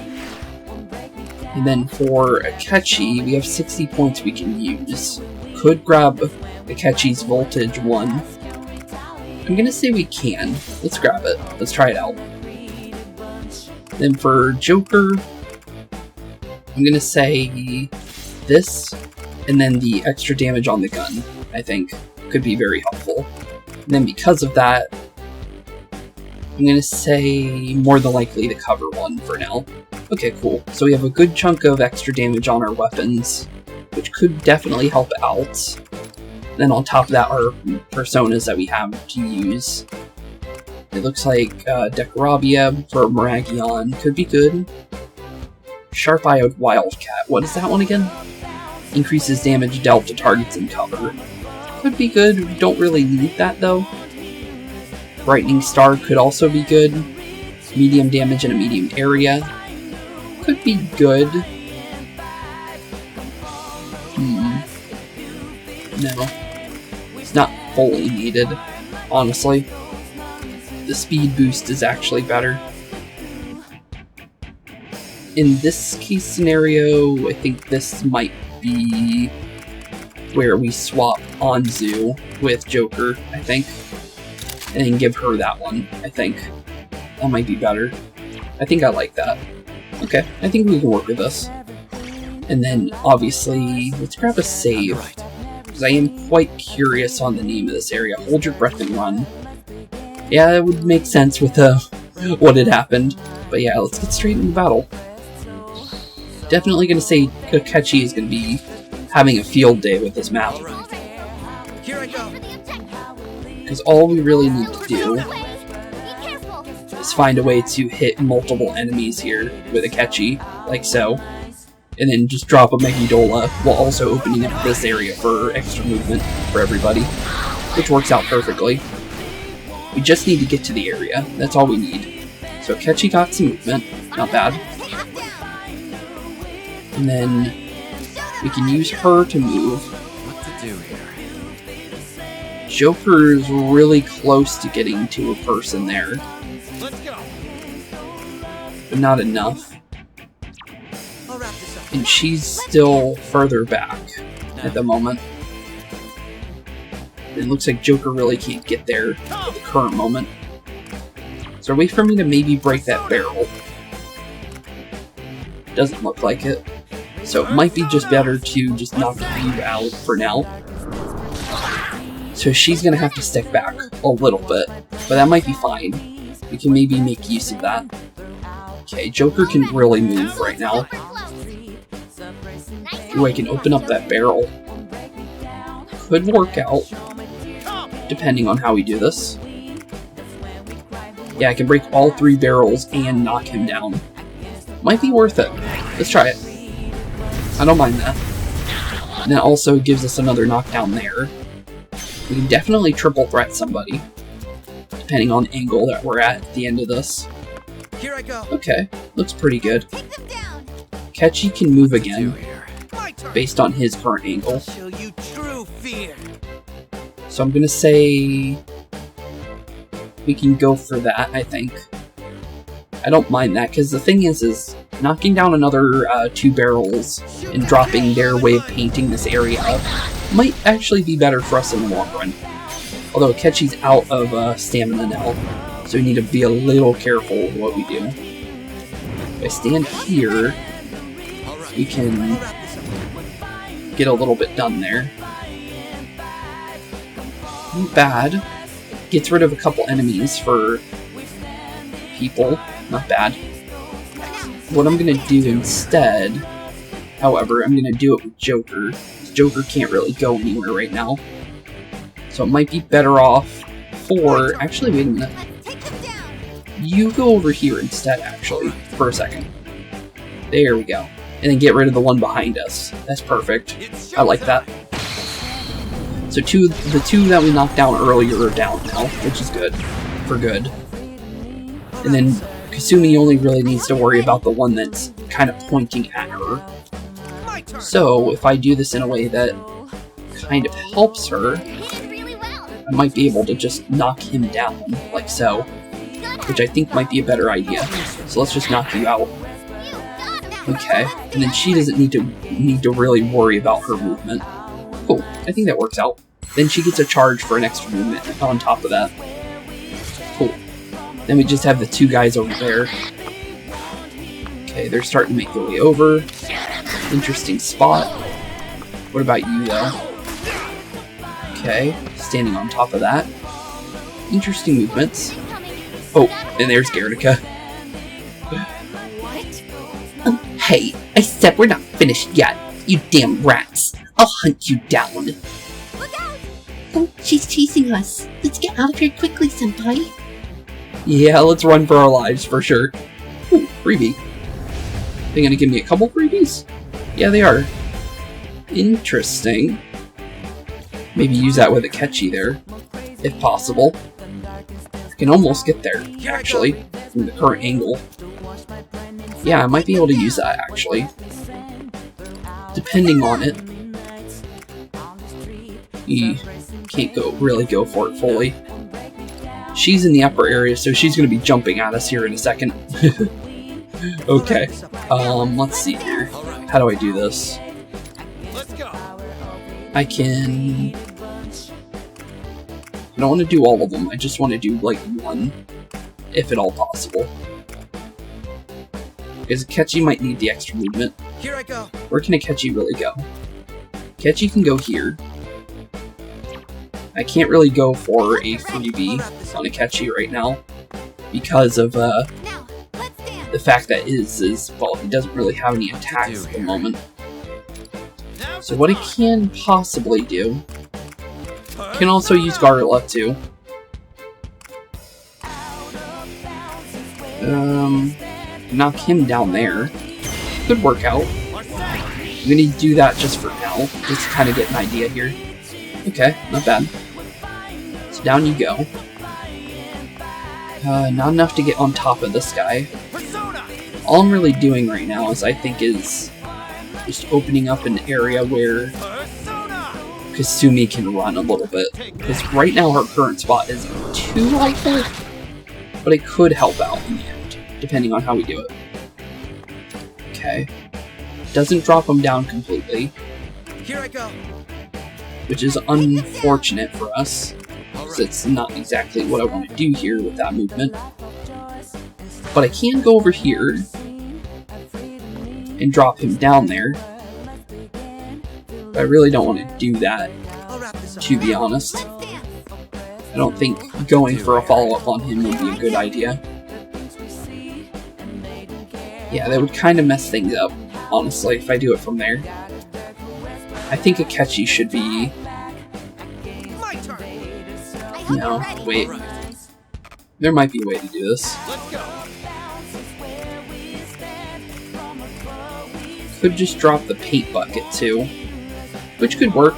And then for Akechi, we have 60 points we can use. Could grab Akechi's voltage 1. I'm gonna say we can. Let's grab it. Let's try it out. Then for Joker, I'm gonna say this, and then the extra damage on the gun, I think, could be very helpful. And then because of that, I'm gonna say more than likely the cover one for now. Okay, cool. So we have a good chunk of extra damage on our weapons. which could definitely help out. Then on top of that are personas that we have to use. It looks like Decorabia for Maragion could be good. Sharp-Eyed Wildcat, what is that one again? Increases damage dealt to targets in cover. Could be good, we don't really need that though. Brightening Star could also be good. Medium damage in a medium area. Could be good. No. It's not fully needed, honestly. The speed boost is actually better. In this case scenario, I think this might be where we swap Anzu with Joker, I think. And then give her that one, I think. That might be better. I think I like that. Okay, I think we can work with this. And then, obviously, let's grab a save. Because I am quite curious on the name of this area. Hold your breath and run. Yeah, that would make sense with what had happened. But yeah, let's get straight into battle. Definitely gonna say Akechi is gonna be having a field day with this map. Here I go. Because all we really need to do is find a way to hit multiple enemies here with Akechi, like so. And then just drop a Megidola while also opening up this area for extra movement for everybody. Which works out perfectly. We just need to get to the area, that's all we need. So Akechi got some movement, not bad. And then we can use her to move. What to do here? Joker's really close to getting to a person there. Let's go. But not enough. I'll wrap this up. And she's still further back at the moment. It looks like Joker really can't get there at the current moment. So wait for me to maybe break that barrel. Doesn't look like it. So it might be just better to just knock you out for now. So she's gonna have to stick back a little bit, but that might be fine. We can maybe make use of that. Okay, Joker can really move right now. Ooh, I can open up that barrel. Could work out, depending on how we do this. Yeah, I can break all 3 barrels and knock him down. Might be worth it. Let's try it. I don't mind that. And that also gives us another knockdown there. We can definitely triple threat somebody, depending on the angle that we're at the end of this. Here I go. Okay, looks pretty good. Akechi can move again, based on his current angle. Show you true fear. So I'm gonna say we can go for that, I think. I don't mind that, because the thing is knocking down another 2 barrels and dropping their way of painting this area up might actually be better for us in the long run. Although Akechi's out of stamina now, so we need to be a little careful with what we do. If I stand here, we can get a little bit done there. Not bad. Gets rid of a couple enemies for people. Not bad. What I'm gonna do instead, however, I'm gonna do it with Joker. Joker can't really go anywhere right now. So it might be better off for... Actually, wait a minute. You go over here instead, actually, for a second. There we go. And then get rid of the one behind us. That's perfect. I like that. So the two that we knocked down earlier are down now, which is good. For good. And then Kasumi only really needs to worry about the one that's kind of pointing at her. So, if I do this in a way that kind of helps her, I might be able to just knock him down, like so. Which I think might be a better idea. So let's just knock you out. Okay, and then she doesn't need to really worry about her movement. Cool, I think that works out. Then she gets a charge for an extra movement on top of that. Cool. Then we just have the 2 guys over there. Okay, they're starting to make their way over. Interesting spot. What about you, though? Okay, standing on top of that. Interesting movements. Oh, and there's Guernica. Hey, I said we're not finished yet. You damn rats! I'll hunt you down! Look out! Oh, she's chasing us. Let's get out of here quickly, senpai. Yeah, let's run for our lives, for sure. Ooh, freebie. They gonna give me a couple freebies? Yeah, they are. Interesting. Maybe use that with Akechi there, if possible. I can almost get there, actually, from the current angle. Yeah, I might be able to use that, actually. Depending on it. You can't really go for it fully. She's in the upper area, so she's going to be jumping at us here in a second. Okay, let's see here. How do I do this? I can... I don't want to do all of them, I just want to do, like, one, if at all possible. Because Akechi might need the extra movement. Here I go. Where can Akechi really go? Akechi can go here. I can't really go for a freebie on Akechi right now because of Now, let's dance. the fact that well, he doesn't really have any attacks at the moment. So what I can possibly do, I can also use Garla too. Knock him down there. Could work out. I'm gonna do that just for now, just to kind of get an idea here. Okay, not bad. So down you go. Not enough to get on top of this guy. All I'm really doing right now is is just opening up an area where Kasumi can run a little bit. Because right now her current spot isn't too helpful, but it could help out in the end, depending on how we do it. Okay. Doesn't drop him down completely. Here I go. Which is unfortunate for us, because it's not exactly what I want to do here with that movement. But I can go over here and drop him down there. But I really don't want to do that, to be honest. I don't think going for a follow-up on him would be a good idea. Yeah, that would kind of mess things up, honestly, if I do it from there. I think Akechi should be... No, wait. There might be a way to do this. Could just drop the paint bucket too, which could work.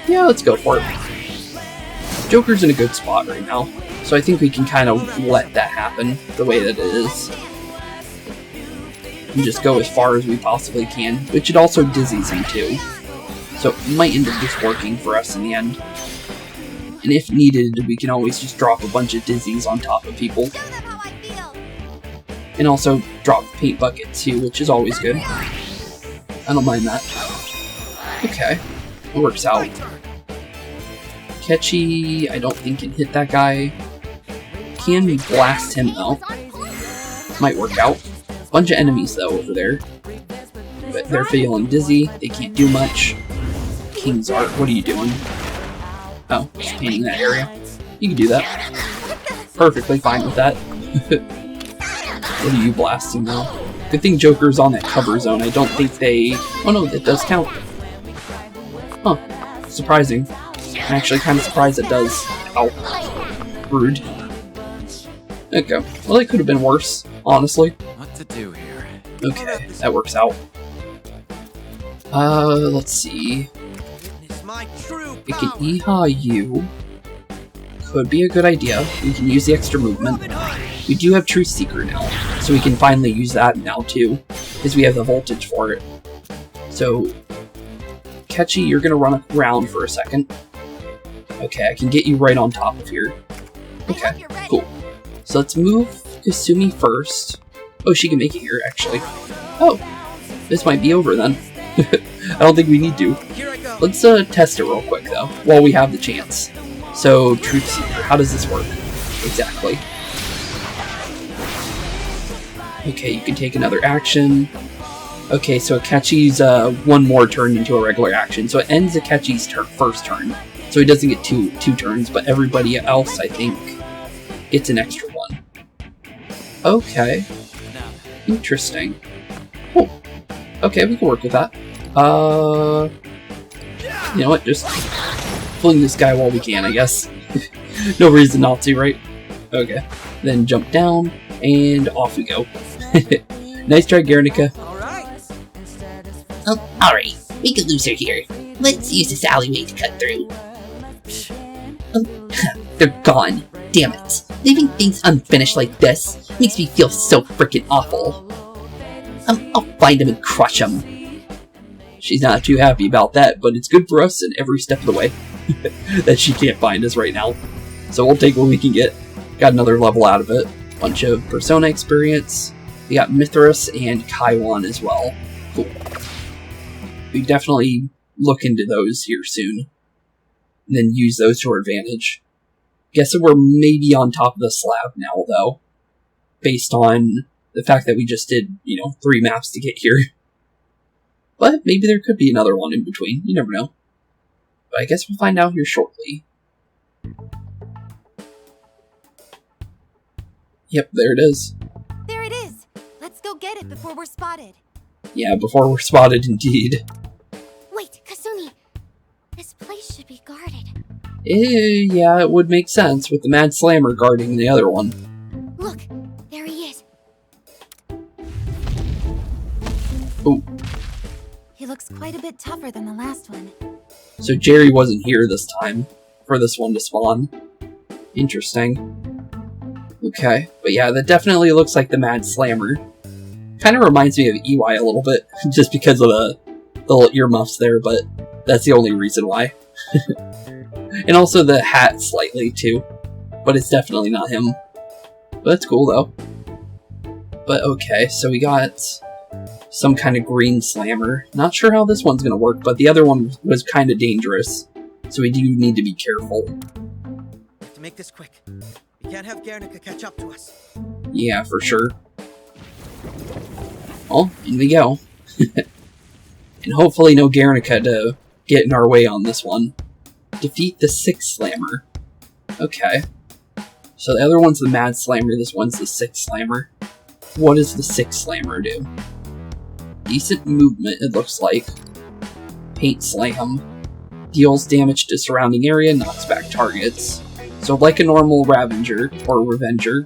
Yeah, let's go for it. Joker's in a good spot right now, so I think we can kind of let that happen the way that it is. And just go as far as we possibly can, which it also dizzies him too. So it might end up just working for us in the end. And if needed, we can always just drop a bunch of dizzies on top of people. And also drop the paint bucket too, which is always good. I don't mind that. Okay, it works out. Akechi, I don't think can hit that guy. Can we blast him though? Might work out. Bunch of enemies though over there. But they're feeling dizzy, they can't do much. King's Art, what are you doing? Oh, just painting that area. You can do that. Perfectly fine with that. What are you blasting now? Good thing Joker's on that cover zone. I don't think they... Oh no, that does count. Huh. Surprising. I'm actually kind of surprised it does. Ow. Rude. Okay. Well, it could have been worse, honestly. What to do here? Okay, that works out. Let's see. We can Iha you. Could be a good idea. We can use the extra movement. We do have Truth Seeker now, so we can finally use that now too, because we have the voltage for it. So, Akechi, you're gonna run around for a second. Okay, I can get you right on top of here. Okay, cool. So let's move Kasumi first. Oh, she can make it here, actually. Oh, this might be over then. I don't think we need to. Let's test it real quick though, while we have the chance. So, Truth Seeker, how does this work? Exactly. Okay, you can take another action. Okay, so Akechi's one more turned into a regular action, so it ends Akechi's first turn. So he doesn't get two turns, but everybody else, I think, gets an extra one. Okay. Interesting. Cool. Okay, we can work with that. You know what, just fling this guy while we can, I guess. No reason not to, right? Okay. Then jump down, and off we go. Nice try, Guernica. Oh, alright. We can lose her here. Let's use this alleyway to cut through. Oh, they're gone. Damn it. Leaving things unfinished like this makes me feel so freaking awful. I'll find them and crush them. She's not too happy about that, but it's good for us in every step of the way that she can't find us right now. So we'll take what we can get. Got another level out of it. Bunch of Persona experience. We got Mithras and Kaiwan as well. Cool. We definitely look into those here soon. And then use those to our advantage. Guessing we're maybe on top of the slab now, though. Based on the fact that we just did, 3 maps to get here. But maybe there could be another one in between. You never know. But I guess we'll find out here shortly. Yep, there it is. There it is! Let's go get it before we're spotted. Yeah, before we're spotted indeed. Wait, Kasumi. This place should be guarded. Yeah, it would make sense with the Mad Slammer guarding the other one. Look, there he is. Oh. He looks quite a bit tougher than the last one. So Jerry wasn't here this time for this one to spawn. Interesting. Okay, but yeah, that definitely looks like the Mad Slammer. Kind of reminds me of EY a little bit, just because of the little earmuffs there, but that's the only reason why. And also the hat slightly, too. But it's definitely not him. But that's cool, though. But okay, so we got some kind of green slammer. Not sure how this one's gonna work, but the other one was kind of dangerous. So we do need to be careful. We have to make this quick. We can't have Guernica catch up to us. Yeah, for sure. Well, in we go. And hopefully no Guernica to get in our way on this one. Defeat the 6 Slammer. Okay. So the other one's the Mad Slammer, this one's the 6 Slammer. What does the 6 Slammer do? Decent movement, it looks like. Paint Slam. Deals damage to surrounding area, knocks back targets. So like a normal Ravager, or Revenger.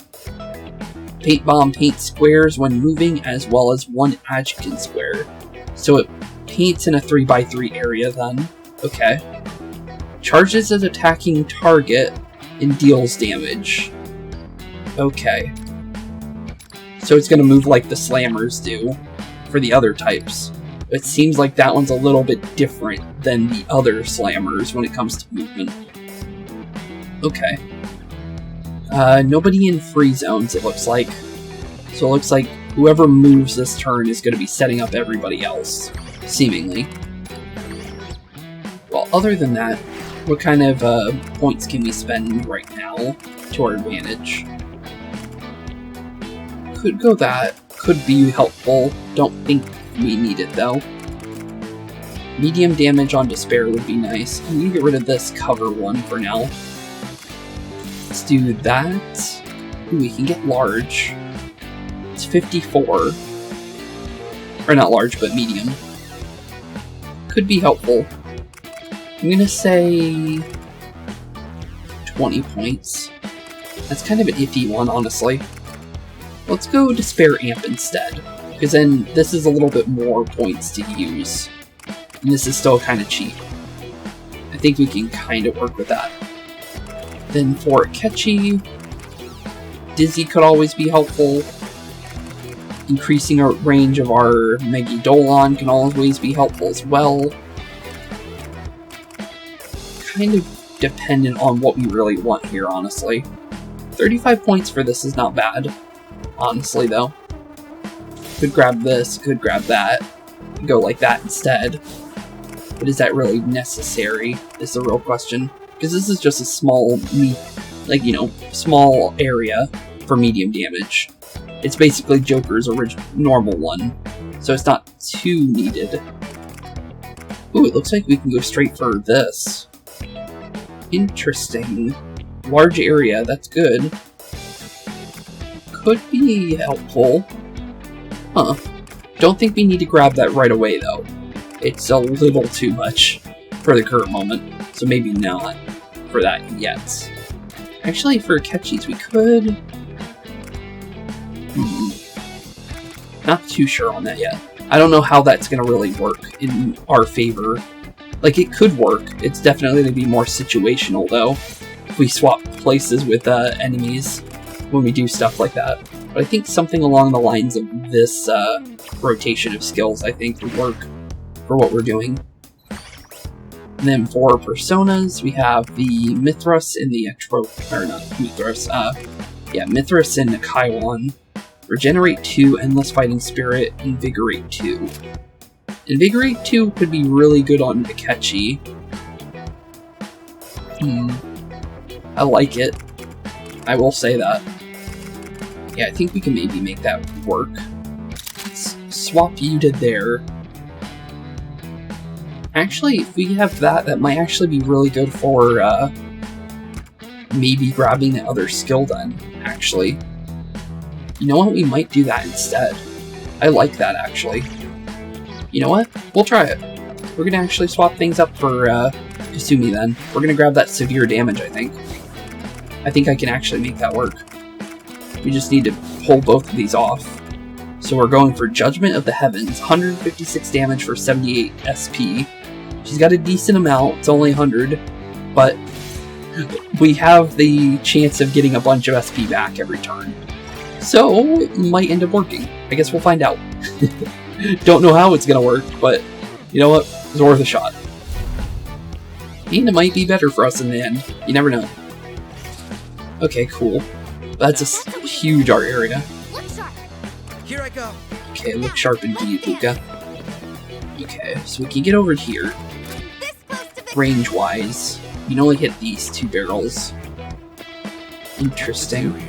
Paint Bomb paints squares when moving, as well as one adjacent square. So it paints in a 3x3 area then. Okay. Charges an attacking target and deals damage. Okay. So it's gonna move like the Slammers do for the other types. It seems like that one's a little bit different than the other Slammers when it comes to movement. Okay. Nobody in free zones, it looks like. So it looks like whoever moves this turn is going to be setting up everybody else, seemingly. Well, other than that, what kind of points can we spend right now to our advantage? Could go that. Could be helpful. Don't think we need it, though. Medium damage on Despair would be nice. I'm going to get rid of this cover one for now. Let's do that. Ooh, we can get large. It's 54. Or not large, but medium. Could be helpful. I'm gonna say 20 points. That's kind of an iffy one, honestly. Let's go Despair Amp instead, because then this is a little bit more points to use. And this is still kind of cheap. I think we can kind of work with that. Then for Akechi, Dizzy could always be helpful. Increasing our range of our Megidolon can always be helpful as well. Kind of dependent on what we really want here, honestly. 35 points for this is not bad, honestly, though. Could grab this, could grab that, go like that instead. But is that really necessary, is the real question. Because this is just a small, small area for medium damage. It's basically Joker's normal one, so it's not too needed. Ooh, it looks like we can go straight for this. Interesting. Large area, that's good. Could be helpful. Huh. Don't think we need to grab that right away, though. it's a little too much for the current moment, so maybe not for that yet. Actually, for Akechi's, we could... Not too sure on that yet. I don't know how that's going to really work in our favor. Like, it could work. It's definitely going to be more situational, though, if we swap places with enemies when we do stuff like that. But I think something along the lines of this rotation of skills, I think, would work for what we're doing. And then for personas, we have the Mithras and the or not Mithras, Mithras and Nikaiwan. Regenerate 2, Endless Fighting Spirit, Invigorate 2. Invigorate 2 could be really good on Akechi. I like it. I will say that. Yeah, I think we can maybe make that work. Let's swap you to there. Actually, if we have that, that might actually be really good for maybe grabbing the other skill then, actually. You know what? We might do that instead. I like that, actually. You know what? We'll try it. We're gonna actually swap things up for Kasumi then. We're gonna grab that severe damage, I think. I think I can actually make that work. We just need to pull both of these off. So we're going for Judgment of the Heavens. 156 damage for 78 SP. She's got a decent amount. It's only 100. But we have the chance of getting a bunch of SP back every turn. So, it might end up working. I guess we'll find out. Don't know how it's gonna work, but you know what? It's worth a shot. And it might be better for us in the end. You never know. Okay, cool. That's a huge art area. Here I go. Okay, look sharp indeed, Luca. Okay, so we can get over here. Range-wise, you can only hit these 2 barrels. Interesting.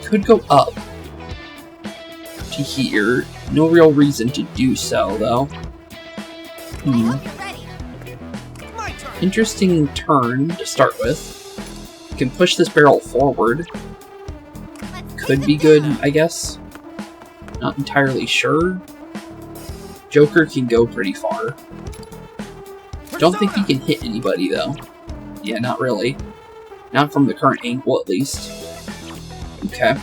Could go up to here. No real reason to do so, though. Interesting turn to start with. We can push this barrel forward. Could be good, I guess. Not entirely sure. Joker can go pretty far. Don't think he can hit anybody, though. Yeah, not really. Not from the current angle, at least. Okay.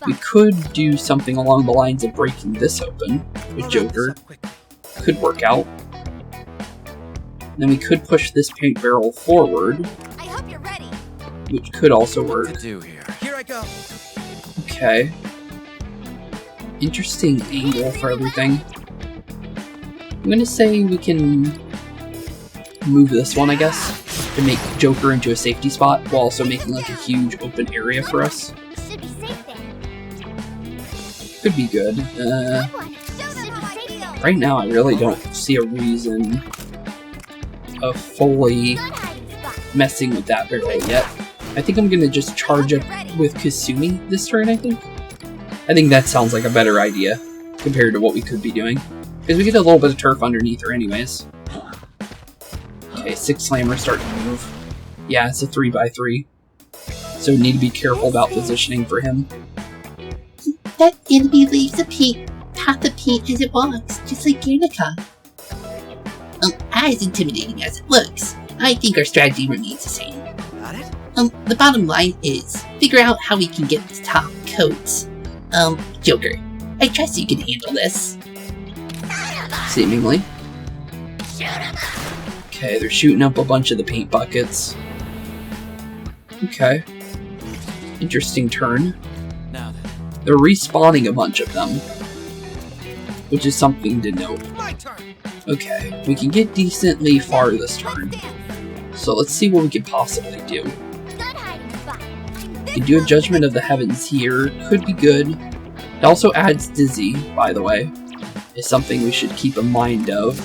We could do something along the lines of breaking this open with Joker. Could work out. Then we could push this paint barrel forward. I hope you're ready. Which could also work. Here I go. Okay. Interesting angle for everything. I'm gonna say we can move this one, I guess, to make Joker into a safety spot while also making like a huge open area for us. Should be safe there. Could be good. Right now, I really don't see a reason of fully messing with that barrel yet. I think I'm gonna just charge up with Kasumi this turn, I think. I think that sounds like a better idea compared to what we could be doing. Because we get a little bit of turf underneath her anyways. Okay, 6 Slammer starting to move. Yeah, it's a 3x3. So we need to be careful about positioning for him. That enemy leaves a path of paint as it walks, just like Guernica. As intimidating as it looks, I think our strategy remains the same. Got it? The bottom line is, figure out how we can get the top coats. Joker, I trust you can handle this. Seemingly. Okay, they're shooting up a bunch of the paint buckets. Okay. Interesting turn. Now then. They're respawning a bunch of them, which is something to note. Okay, we can get decently far this turn, so let's see what we can possibly do. We can do a Judgment of the Heavens here, could be good. It also adds Dizzy, by the way. Is something we should keep in mind of.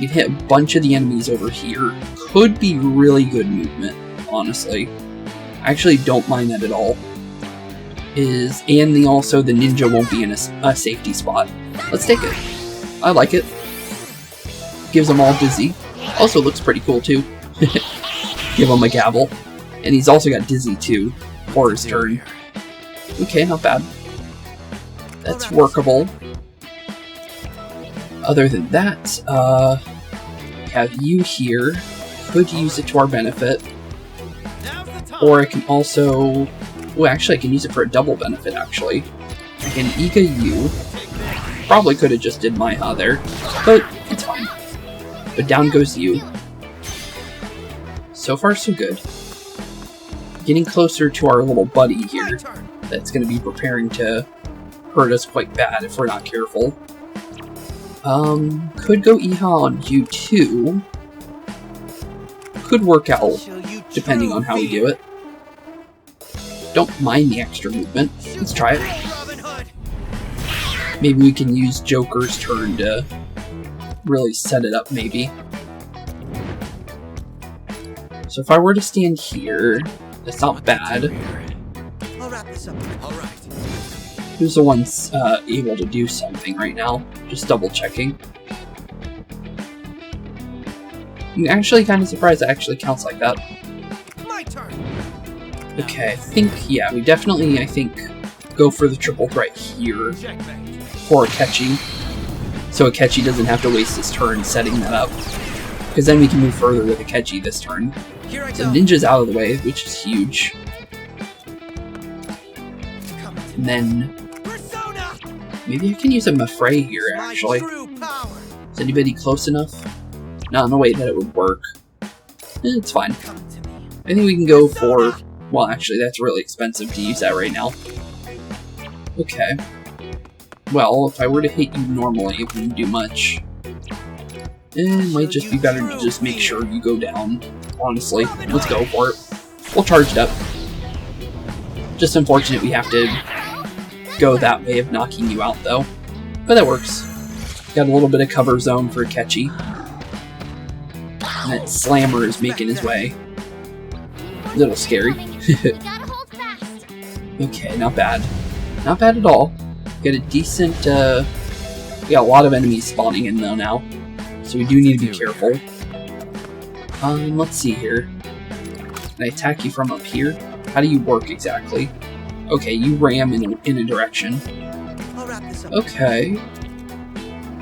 We can hit a bunch of the enemies over here. Could be really good movement, honestly. I actually don't mind that at all. And also the ninja won't be in a safety spot. Let's take it. I like it. Gives them all Dizzy. Also looks pretty cool too. Give him a gavel. And he's also got Dizzy too for his turn. Okay, not bad. That's workable. Other than that, we have you here. Could use it to our benefit. Or I can also... well, actually, I can use it for a double benefit, actually. I can Iga you. Probably could have just did my there, but it's fine. But down goes you. So far, so good. Getting closer to our little buddy here. That's going to be preparing to hurt us quite bad if we're not careful. Could go Iha on you too. Could work out, depending on how we do it. Don't mind the extra movement. Let's try it. Maybe we can use Joker's turn to really set it up, maybe. So if I were to stand here, that's not bad. I'll wrap this up. All right. Who's the one able to do something right now? Just double checking. I'm actually kind of surprised it actually counts like that. My turn. Okay, I think, yeah, we definitely, I think, go for the triple threat here for Akechi. So Akechi doesn't have to waste his turn setting that up. Because then we can move further with Akechi this turn. So Ninja's out of the way, which is huge. And then maybe I can use a Mafray here, actually. Is anybody close enough? Not in a way that it would work. It's fine. I think we can go for... well, actually, that's really expensive to use that right now. Okay. Well, if I were to hit you normally, it wouldn't do much. It might just be better to just make sure you go down, honestly. Let's go for it. We'll charge it up. Just unfortunate we have to go that way of knocking you out, though. But that works. Got a little bit of cover zone for Akechi. And that Slammer is making his way. A little scary. Okay, not bad. Not bad at all. Got a decent, we got a lot of enemies spawning in though now. So we do need to be careful. Let's see here. Can I attack you from up here? How do you work exactly? Okay, you ram in a direction. Okay.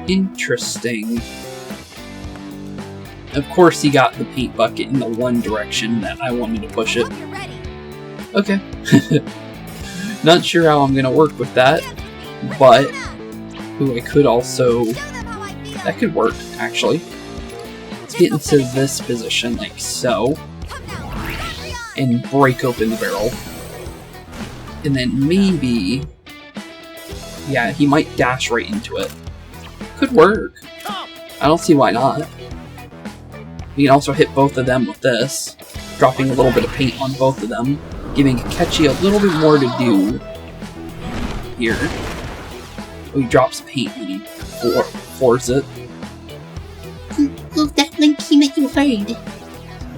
Interesting. Of course he got the paint bucket in the one direction that I wanted to push it. Okay. Not sure how I'm gonna work with that, but ooh, I could also... that could work, actually. Let's get into this position, like so. And break open the barrel. And then maybe... yeah, he might dash right into it. Could work. I don't see why not. We can also hit both of them with this, dropping a little bit of paint on both of them, giving Akechi a little bit more to do here. Oh, he drops paint when he floors it. Oh, that monkey make you worried. So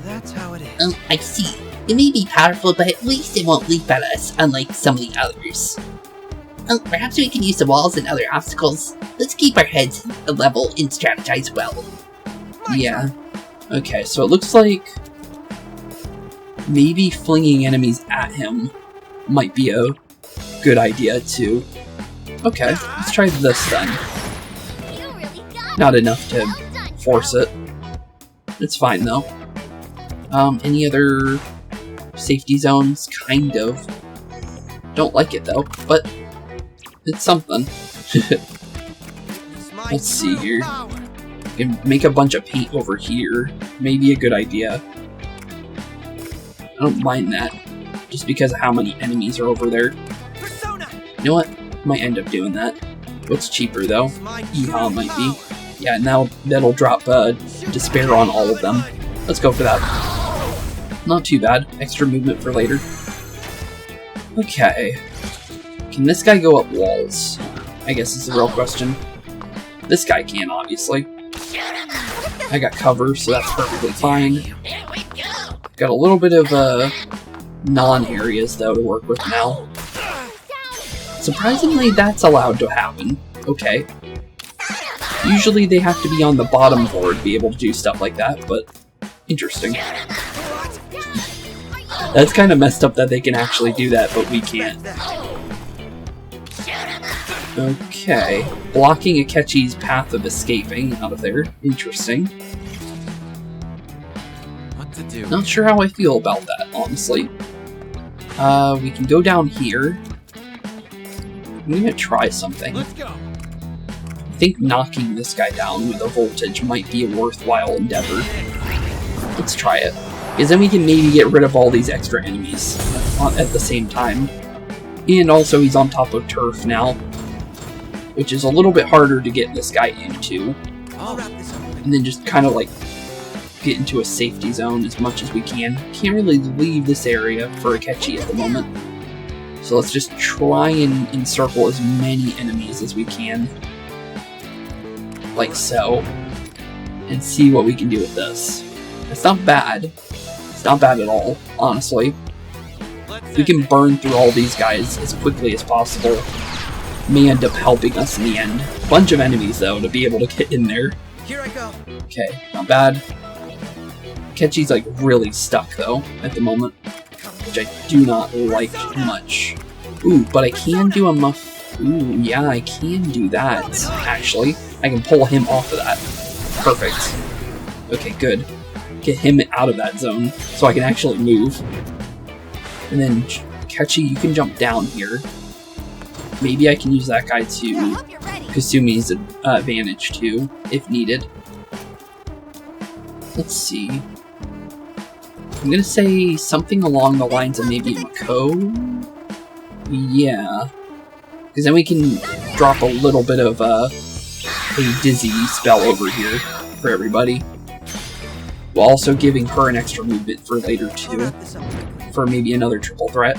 that's how it is. Oh, I see. It may be powerful, but at least it won't leap at us, unlike some of the others. Oh, perhaps we can use the walls and other obstacles. Let's keep our heads level and strategize well. Yeah. Okay, so it looks like maybe flinging enemies at him might be a good idea too. Okay, let's try this then. Not enough to force it. It's fine though. Any other safety zones? Kind of. Don't like it though, but it's something. Let's see here. Can make a bunch of paint over here. Maybe a good idea. I don't mind that, just because of how many enemies are over there. You know what? Might end up doing that. What's cheaper though? Iha might be. Yeah, now that'll drop despair on all of them. Let's go for that. Not too bad. Extra movement for later. Okay. Can this guy go up walls? I guess is the real question. This guy can, obviously. I got cover, so that's perfectly fine. Got a little bit of non-areas, though, to work with now. Surprisingly, that's allowed to happen. Okay. Usually they have to be on the bottom board to be able to do stuff like that, but interesting. That's kind of messed up that they can actually do that, but we can't. Okay. Blocking Akechi's path of escaping out of there. Interesting. What to do? Not sure how I feel about that, honestly. We can go down here. I'm gonna try something. Let's go. I think knocking this guy down with a voltage might be a worthwhile endeavor. Let's try it. Because then we can maybe get rid of all these extra enemies at the same time. And also he's on top of turf now, which is a little bit harder to get this guy into. I'll wrap this up. And then just kind of like get into a safety zone as much as we can. Can't really leave this area for Akechi at the moment. So let's just try and encircle as many enemies as we can. Like so. And see what we can do with this. It's not bad. It's not bad at all, honestly. We can burn through all these guys as quickly as possible. May end up helping us in the end. Bunch of enemies, though, to be able to get in there. Here I go. Okay, not bad. Akechi's like really stuck, though, at the moment. Which I do not like much. Ooh, but I can do a muff. Ooh, yeah, I can do that, actually. I can pull him off of that. Perfect. Okay, good. Get him out of that zone, so I can actually move. And then, Akechi, you can jump down here. Maybe I can use that guy to Kasumi's advantage, too, if needed. Let's see. I'm gonna say something along the lines of maybe Makoto? Yeah. Because then we can drop a little bit of a dizzy spell over here for everybody. While also giving her an extra movement for later too. For maybe another triple threat.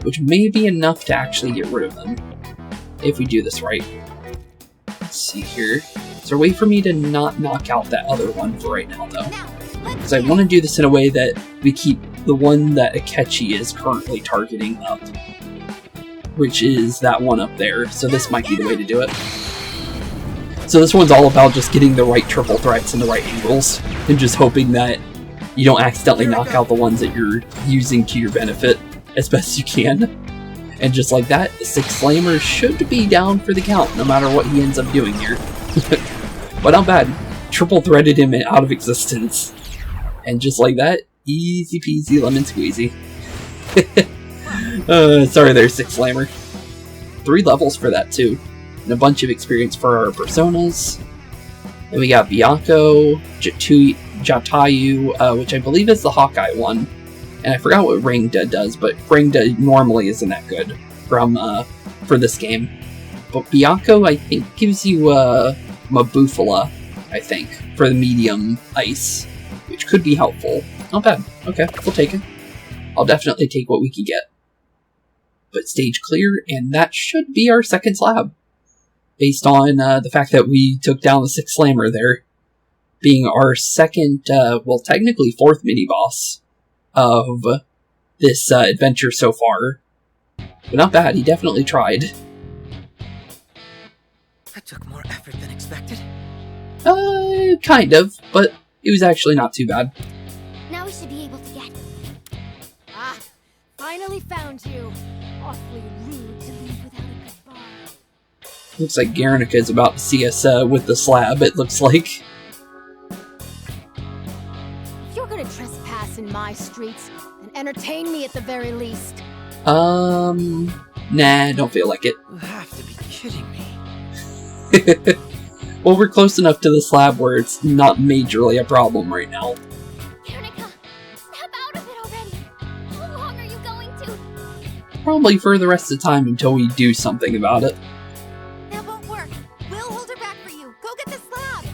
Which may be enough to actually get rid of them. If we do this right. Let's see here. Is there a way for me to not knock out that other one for right now though? Because I want to do this in a way that we keep the one that Akechi is currently targeting up. Which is that one up there. So this might be the way to do it. So this one's all about just getting the right triple threats and the right angles, and just hoping that you don't accidentally knock out the ones that you're using to your benefit as best you can. And just like that, the 6 Flamer should be down for the count, no matter what he ends up doing here. But not bad. Triple threaded him out of existence. And just like that, easy peasy lemon squeezy. Sorry there, 6 Flamer. 3 levels for that too. And a bunch of experience for our personas. Then we got Byakko, Jatayu, which I believe is the Hawkeye one. And I forgot what Rangda does, but Rangda normally isn't that good for this game. But Byakko, I think, gives you Mabufala, I think, for the medium ice, which could be helpful. Not bad. Okay, we'll take it. I'll definitely take what we can get. But stage clear, and that should be our second slab. Based on the fact that we took down the 6 Slammer there. Being our second, well, technically 4th mini-boss of this adventure so far. But not bad, he definitely tried. That took more effort than expected. Kind of, but it was actually not too bad. Now we should be able to get. Ah, finally found you. Awfully rude to leave without a goodbye. Looks like Guernica is about to see us with the slab, it looks like. If you're gonna trespass in my streets, then entertain me at the very least. Nah, don't feel like it. You have to be kidding me. Well, we're close enough to the slab where it's not majorly a problem right now. Guernica, snap out of it already. How long are you going to? Probably for the rest of the time until we do something about it. That won't work. We'll hold her back for you. Go get the slab.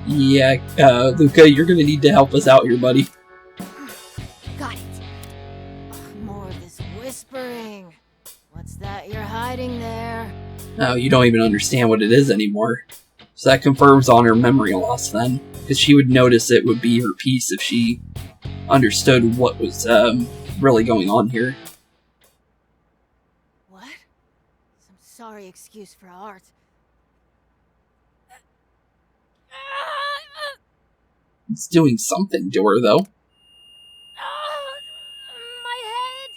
Yeah, Luca, you're gonna need to help us out here, buddy. Got it. Ugh, more of this whispering. What's that you're hiding there? Oh, you don't even understand what it is anymore. So that confirms on her memory loss then. Because she would notice it would be her piece if she understood what was really going on here. What? Some sorry excuse for art. It's doing something to her, though. My head!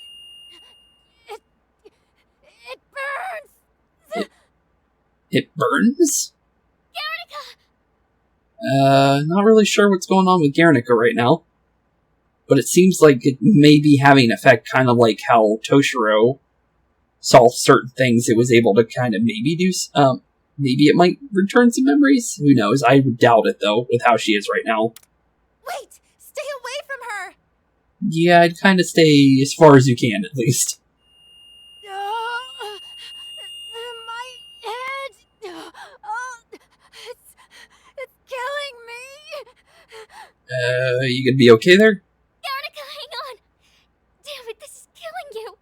It burns! It burns? Guernica! Not really sure what's going on with Guernica right now. But it seems like it may be having an effect, kind of like how Toshiro saw certain things. It was able to kind of maybe do, maybe it might return some memories? Who knows? I would doubt it, though, with how she is right now. Wait! Stay away from her! Yeah, I'd kind of stay as far as you can, at least. My head! Oh, it's killing me! You gonna be okay there? Guernica, hang on! Damn it, this is killing you!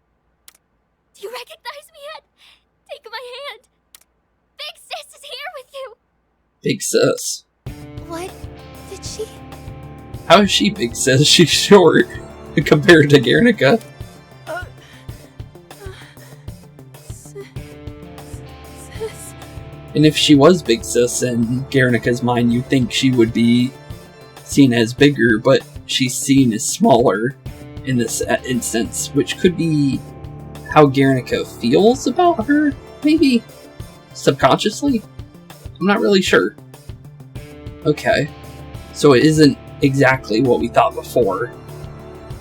Do you recognize me yet? Take my hand! Big Sis is here with you! Big Sis. What did she... How is she Big Sis? She's short compared to Guernica. Sis... And if she was Big Sis in Guernica's mind, you'd think she would be seen as bigger, but she's seen as smaller in this instance, which could be how Guernica feels about her, maybe? Subconsciously? I'm not really sure. Okay. So it isn't exactly what we thought before.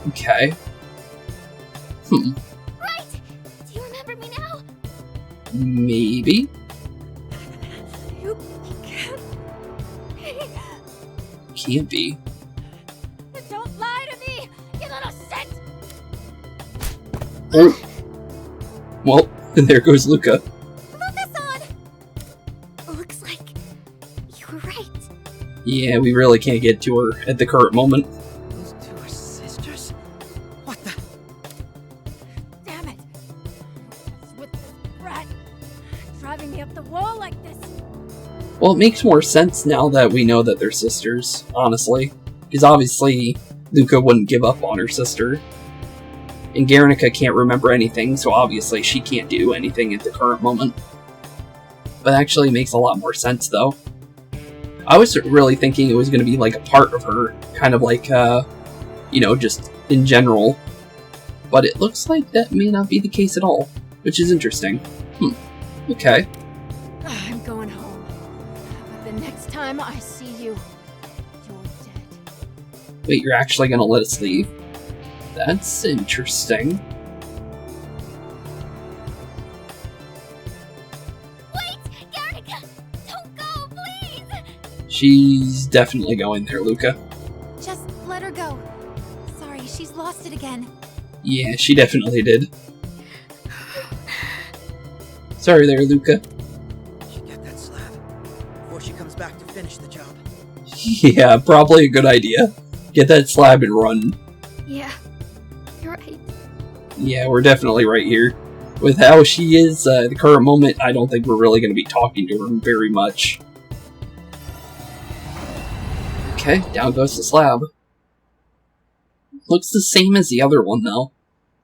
Okay. Right! Do you remember me now? Maybe? You can't... Can't be. Don't lie to me, you little shit! Oh. Well, there goes Luca. Luca-san! Looks like you were right. Yeah, we really can't get to her at the current moment. Those two are sisters? What the? Damn it! What's with this brat? Driving me up the wall like this? Well, it makes more sense now that we know that they're sisters, honestly. Because obviously, Luca wouldn't give up on her sister. And Guernica can't remember anything, so obviously she can't do anything at the current moment. But actually makes a lot more sense, though. I was really thinking it was going to be like a part of her, kind of like, you know, just in general. But it looks like that may not be the case at all, which is interesting. Okay. I'm going home. But the next time I see you, you're dead. Wait, you're actually going to let us leave? That's interesting. Wait! Guernica! Don't go, please! She's definitely going there, Luca. Just let her go. Sorry, she's lost it again. Yeah, she definitely did. Sorry there, Luca. Should get that slab before she comes back to finish the job. Yeah, probably a good idea. Get that slab and run. Yeah, you're right. Yeah, we're definitely right here. With how she is at the current moment, I don't think we're really going to be talking to her very much. Okay, down goes the slab. Looks the same as the other one, though.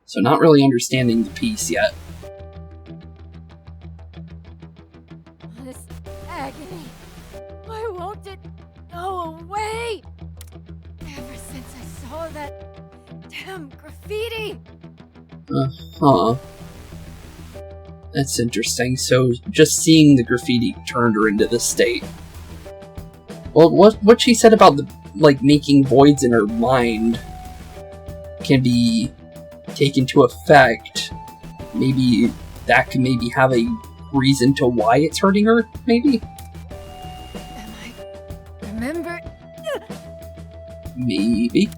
So not really understanding the piece yet. This agony. Why won't it go away? Ever since I saw that damn graffiti. Huh. That's interesting. So just seeing the graffiti turned her into this state. Well, what she said about the making voids in her mind can be taken to effect. Maybe that can maybe have a reason to why it's hurting her. Maybe. Am I remember? Maybe.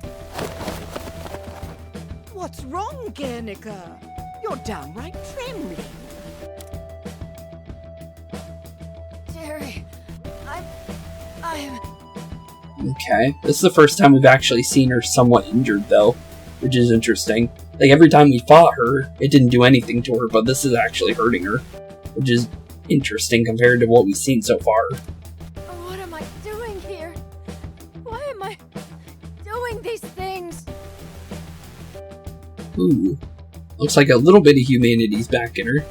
What's wrong, Guernica? You're downright trembling. Jerry, I'm... Okay. This is the first time we've actually seen her somewhat injured, though, which is interesting. Like, every time we fought her, it didn't do anything to her, but this is actually hurting her, which is interesting compared to what we've seen so far. What am I doing here? Why am I doing these things? Ooh. Looks like a little bit of humanity's back in her.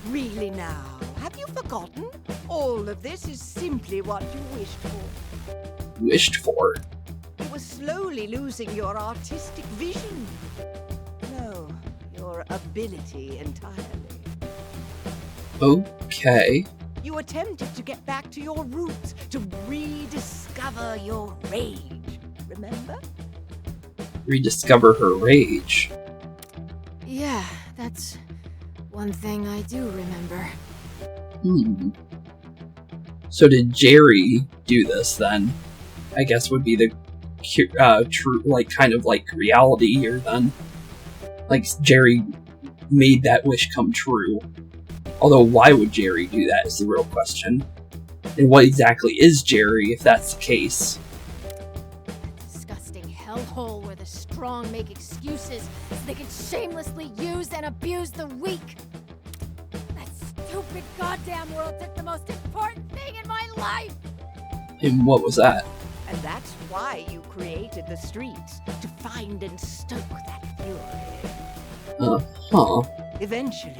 Really now? Have you forgotten? All of this is simply what you wished for. Wished for. You were slowly losing your artistic vision. No, your ability entirely. Okay. You attempted to get back to your roots, to rediscover your rage. Remember? Rediscover her rage. Yeah, that's one thing I do remember. So did Jerry do this then? I guess would be the true, like, kind of like reality here then. Like, Jerry made that wish come true. Although, why would Jerry do that is the real question. And what exactly is Jerry, if that's the case? That disgusting hellhole where the strong make excuses so they can shamelessly use and abuse the weak. That stupid goddamn world took the most important thing in my life! And what was that? And that's why you created the streets, to find and stoke that fury. Eventually,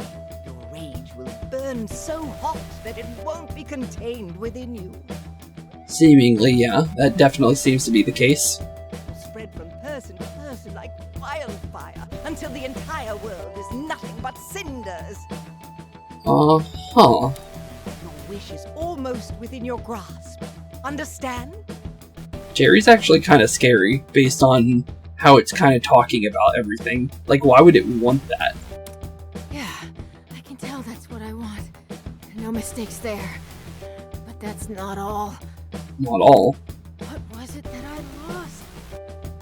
your rage will burn so hot that it won't be contained within you. Seemingly, yeah. That definitely seems to be the case. It will spread from person to person like wildfire until the entire world is nothing but cinders. Your wish is almost within your grasp. Understand? Jerry's actually kind of scary, based on how it's kind of talking about everything. Like, why would it want that? Yeah, I can tell that's what I want. No mistakes there. But that's not all. Not all. What was it that I lost?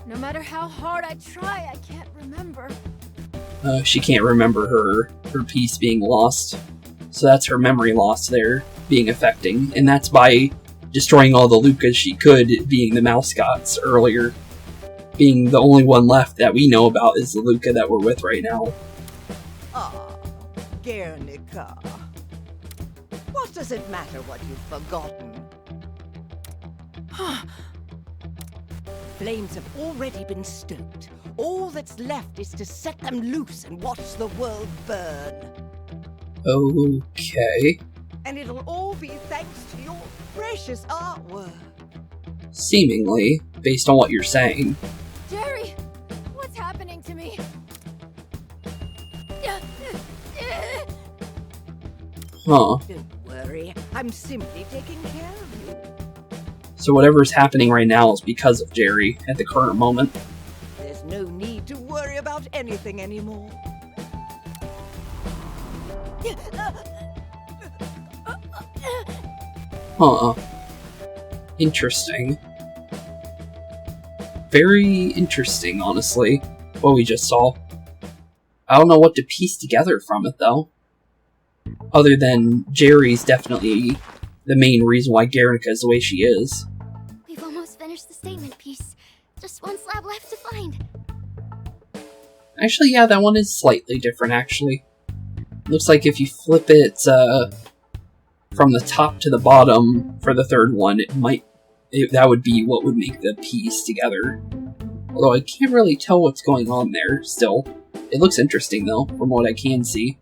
No matter how hard I try, I can't remember. She can't remember her piece being lost. So that's her memory loss there, being affecting. And that's by destroying all the Lucas she could, being the mascots earlier. Being the only one left that we know about is the Luca that we're with right now. Ah, Guernica. What does it matter what you've forgotten? Flames have already been stoked. All that's left is to set them loose and watch the world burn. Okay. And it'll all be thanks to your precious artwork. Seemingly, based on what you're saying. Jerry, what's happening to me? Don't worry, I'm simply taking care of you. So whatever's happening right now is because of Jerry at the current moment. There's no need to worry about anything anymore. Interesting. Very interesting, honestly, what we just saw. I don't know what to piece together from it, though. Other than Jerry's definitely the main reason why Guernica is the way she is. We've almost finished the statement piece. Just one slab left to find. Actually, yeah, that one is slightly different, actually. Looks like if you flip it from the top to the bottom for the third one, that would be what would make the piece together. Although I can't really tell what's going on there still. It looks interesting, though, from what I can see.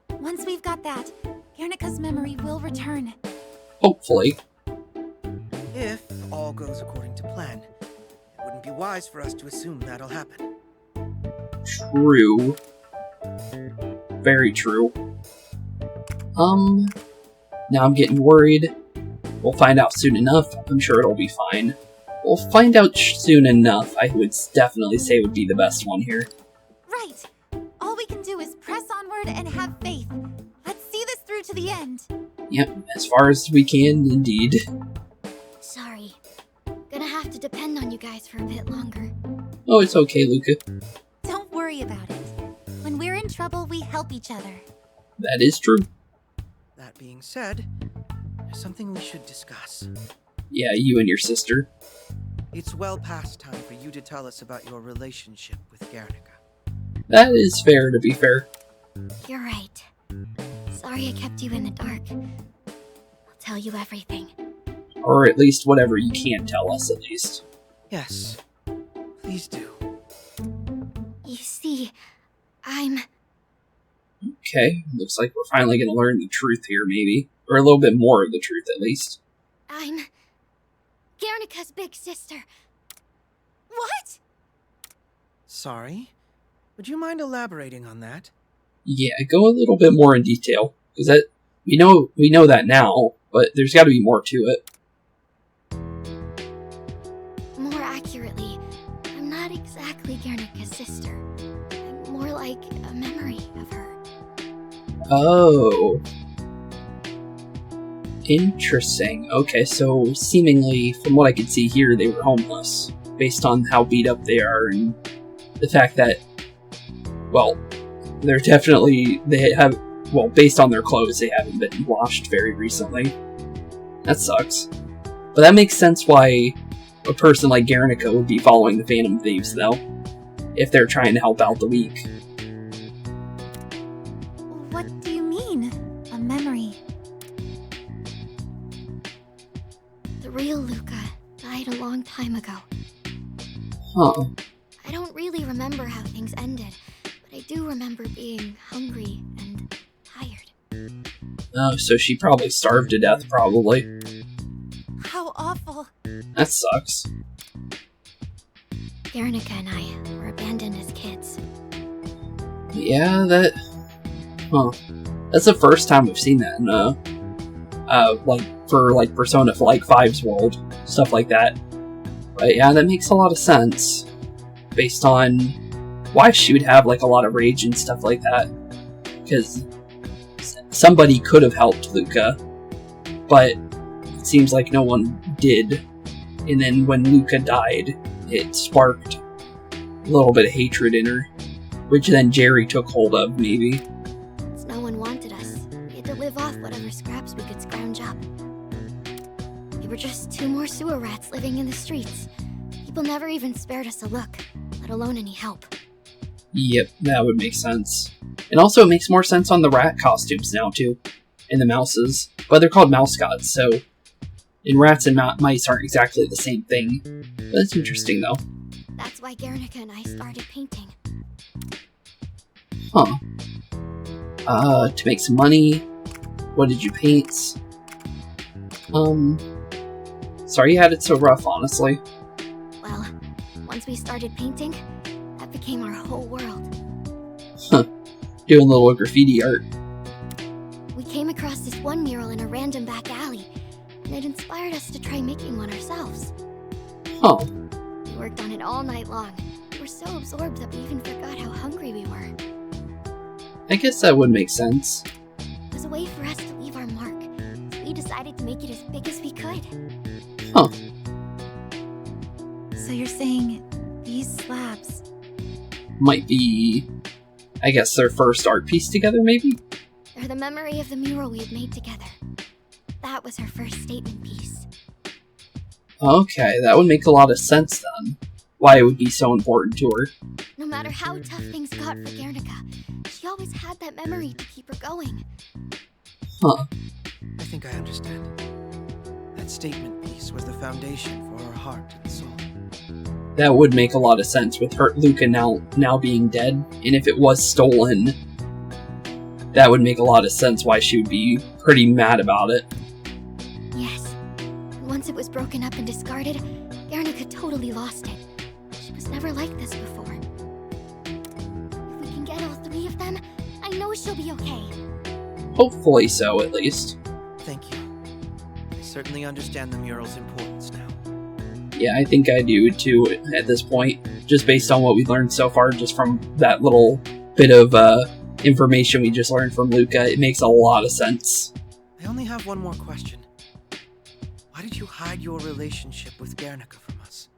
Once we've got that, Guernica's memory will return. Hopefully. If all goes according to plan, it wouldn't be wise for us to assume that'll happen. True. Very true. Now I'm getting worried. We'll find out soon enough. I'm sure it'll be fine. We'll find out soon enough, I would definitely say would be the best one here. Right. All we can do is press onward and have faith. Let's see this through to the end. Yep, as far as we can, indeed. Sorry. Gonna have to depend on you guys for a bit longer. Oh, it's okay, Luca. Don't worry about it. When we're in trouble, we help each other. That is true. That being said, there's something we should discuss. Yeah, you and your sister. It's well past time for you to tell us about your relationship with Guernica. That is fair, to be fair. You're right. Sorry I kept you in the dark. I'll tell you everything. Or at least whatever you can tell us, at least. Yes, please do. You see, I'm... Okay, looks like we're finally gonna learn the truth here, maybe. Or a little bit more of the truth, at least. I'm... Guernica's big sister. What? Sorry? Would you mind elaborating on that? Yeah, go a little bit more in detail, because We know that now, but there's got to be more to it. More accurately, I'm not exactly Guernica's sister. I'm more like a memory of her. Oh. Interesting. Okay, so seemingly, from what I could see here, they were homeless, based on how beat up they are, and the fact that, well, they're definitely, based on their clothes, they haven't been washed very recently. That sucks. But that makes sense why a person like Guernica would be following the Phantom Thieves, though, if they're trying to help out the weak. What do you mean, a memory? The real Luca died a long time ago. Huh. I don't really remember how things ended, but I do remember being hungry and tired. Oh, so she probably starved to death, probably. How awful. That sucks. Guernica and I were abandoned as kids. Yeah, Huh. That's the first time we've seen that in, for Persona 5's world. Stuff like that. But yeah, that makes a lot of sense. Based on why she would have, a lot of rage and stuff like that. Because somebody could have helped Luca, but it seems like no one did. And then when Luca died, it sparked a little bit of hatred in her, which then Jerry took hold of, maybe. Since no one wanted us, we had to live off whatever scraps we could scrounge up. We were just two more sewer rats living in the streets. People never even spared us a look, let alone any help. Yep, that would make sense. And also it makes more sense on the rat costumes now, too. And the mouses. But they're called mouse gods, so... And rats and mice aren't exactly the same thing. But it's interesting, though. That's why Guernica and I started painting. Huh. To make some money. What did you paint? Sorry you had it so rough, honestly. Well, once we started painting, that became our whole world. Huh. Doing little graffiti art. We came across this one mural in a random back alley, and it inspired us to try making one ourselves. Huh. We worked on it all night long. We were so absorbed that we even forgot how hungry we were. I guess that would make sense. It was a way for us to leave our mark, so we decided to make it as big as we could. Huh. So you're saying these slabs Might be, I guess, their first art piece together, maybe? They're the memory of the mural we had made together. That was her first statement piece. Okay, that would make a lot of sense then. Why it would be so important to her. No matter how tough things got for Guernica, she always had that memory to keep her going. Huh. I think I understand. That statement piece was the foundation for her heart and soul. That would make a lot of sense with her Luca now being dead, and if it was stolen, that would make a lot of sense why she would be pretty mad about it. Yes. Once it was broken up and discarded, Guernica totally lost it. She was never like this before. If we can get all three of them, I know she'll be okay. Hopefully so, at least. Thank you. I certainly understand the mural's importance now. Yeah, I think I do too at this point, just based on what we learned so far, just from that little bit of information we just learned from Luca. It makes a lot of sense. I only have one more question. Why did you hide your relationship with Guernica from us?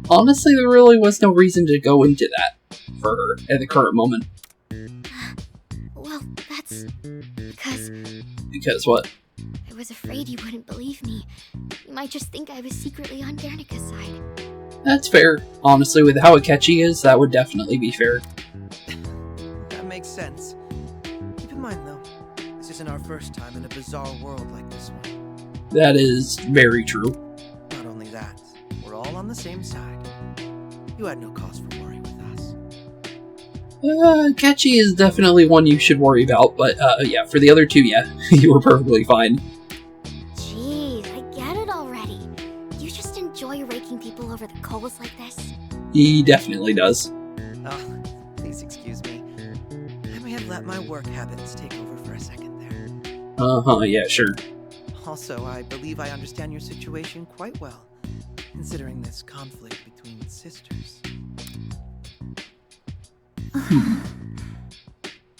Honestly, there really was no reason to go into that for her at the current moment. Well, that's because... Because what? I was afraid you wouldn't believe me. You might just think I was secretly on Guernica's side. That's fair. Honestly, with how Akechi is, that would definitely be fair. That makes sense. Keep in mind, though, this isn't our first time in a bizarre world like this one. That is very true. Not only that, we're all on the same side. You had no cause for worry with us. Akechi is definitely one you should worry about, but yeah, for the other two, yeah, you were perfectly fine. Jeez, I get it already. You just enjoy raking people over the coals like this? He definitely does. Oh, please excuse me. I may have let my work habits take over for a second there. Yeah, sure. Also, I believe I understand your situation quite well, considering this conflict between sisters.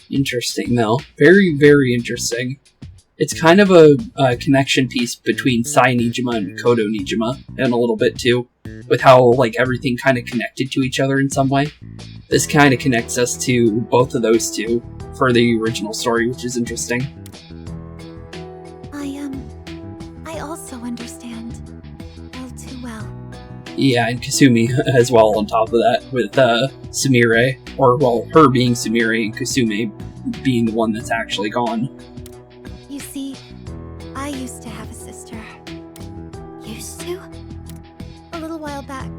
Interesting, though. Very, very interesting. It's kind of a connection piece between Sai Nijima and Makoto Nijima, and a little bit too, with how, like, everything kind of connected to each other in some way. This kind of connects us to both of those two for the original story, which is interesting. I also understand all too well. Yeah, and Kasumi as well on top of that, with Sumire, or, well, her being Sumire and Kasumi being the one that's actually gone. You see, I used to have a sister. Used to? A little while back,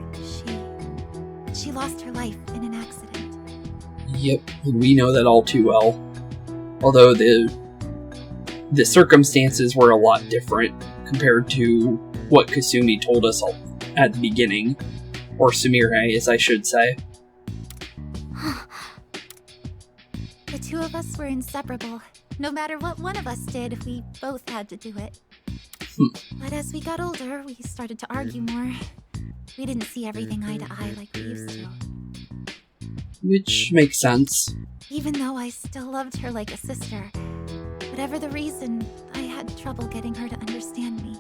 she lost her life in an accident. Yep, we know that all too well. Although the circumstances were a lot different compared to what Kasumi told us at the beginning. Or Sumire, as I should say. The two of us were inseparable. No matter what one of us did, we both had to do it. But as we got older, we started to argue more. We didn't see everything eye to eye like we used to. Which makes sense. Even though I still loved her like a sister, whatever the reason, I had trouble getting her to understand me.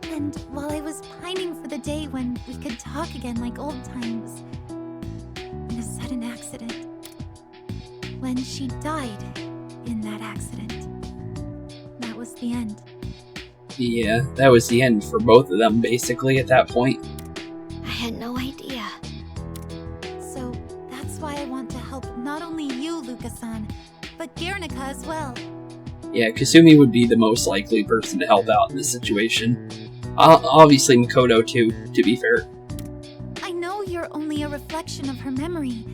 And while I was pining for the day when we could talk again like old times, in a sudden accident, when she died in that accident, that was the end. Yeah, that was the end for both of them, basically, at that point. I had no idea. So that's why I want to help not only you, Luka-san, but Guernica as well. Yeah, Kasumi would be the most likely person to help out in this situation. Obviously Makoto too, to be fair. I know you're only a reflection of her memory,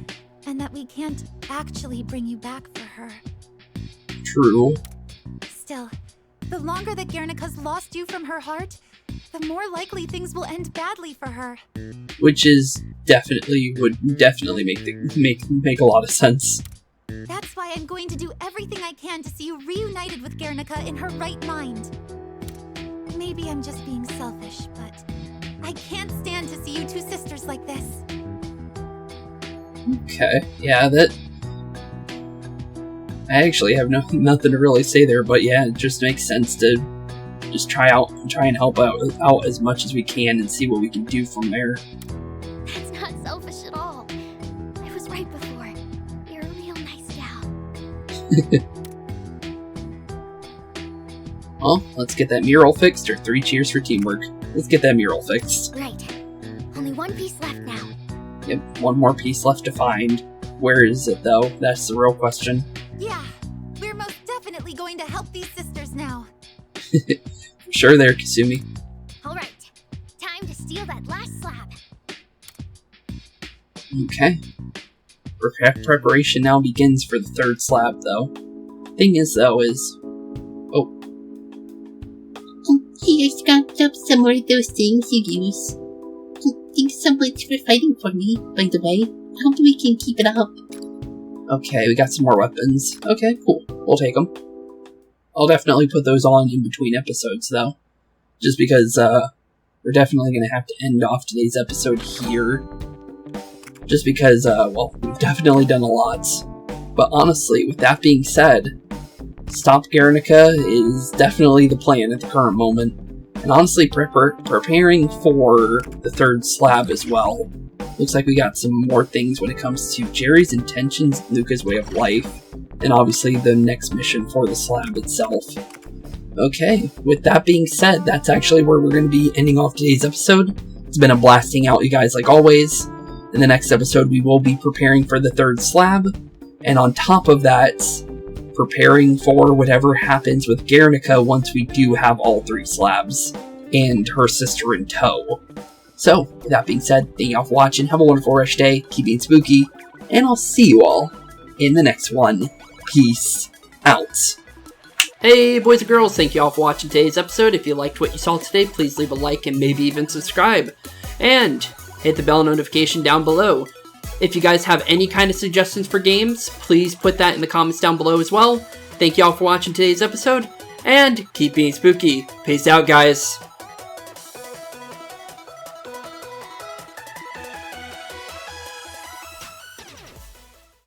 and that we can't actually bring you back for her. True. Still, the longer that Guernica's lost you from her heart, the more likely things will end badly for her. Which would definitely make a lot of sense. That's why I'm going to do everything I can to see you reunited with Guernica in her right mind. Maybe I'm just being selfish, but I can't stand to see you two sisters like this. Okay, yeah, that... I actually have nothing to really say there, but yeah, it just makes sense to just try and help out as much as we can and see what we can do from there. That's not selfish at all. I was right before. You're a real nice gal. Well, let's get that mural fixed, or 3 cheers for teamwork. Let's get that mural fixed. Right. Only one piece left now. Yep, one more piece left to find. Where is it, though? That's the real question. Yeah, we're most definitely going to help these sisters now. Sure there, Kasumi. Alright, time to steal that last slab. Okay. Preparation now begins for the 3rd slab, though. Thing is, though, Oh, Here's got up some more of those things you use. Thanks so much for fighting for me, by the way. I hope we can keep it up. okay, we got some more weapons. Okay, cool. We'll take them. I'll definitely put those on in between episodes, though. Just because, we're definitely going to have to end off today's episode here. Just because, well, we've definitely done a lot. But honestly, with that being said, Stop Guernica is definitely the plan at the current moment. And honestly, preparing for the 3rd slab as well. Looks like we got some more things when it comes to Jerry's intentions, Luca's way of life, and obviously the next mission for the slab itself. Okay, with that being said, that's actually where we're going to be ending off today's episode. It's been a blasting out, you guys, like always. In the next episode, we will be preparing for the 3rd slab, and on top of that, preparing for whatever happens with Guernica once we do have all 3 slabs, and her sister in tow. So, with that being said, thank you all for watching, have a wonderful rest day, keep being spooky, and I'll see you all in the next one. Peace out. Hey boys and girls, thank you all for watching today's episode. If you liked what you saw today, please leave a like and maybe even subscribe. And hit the bell notification down below. If you guys have any kind of suggestions for games, please put that in the comments down below as well. Thank you all for watching today's episode, and keep being spooky. Peace out, guys.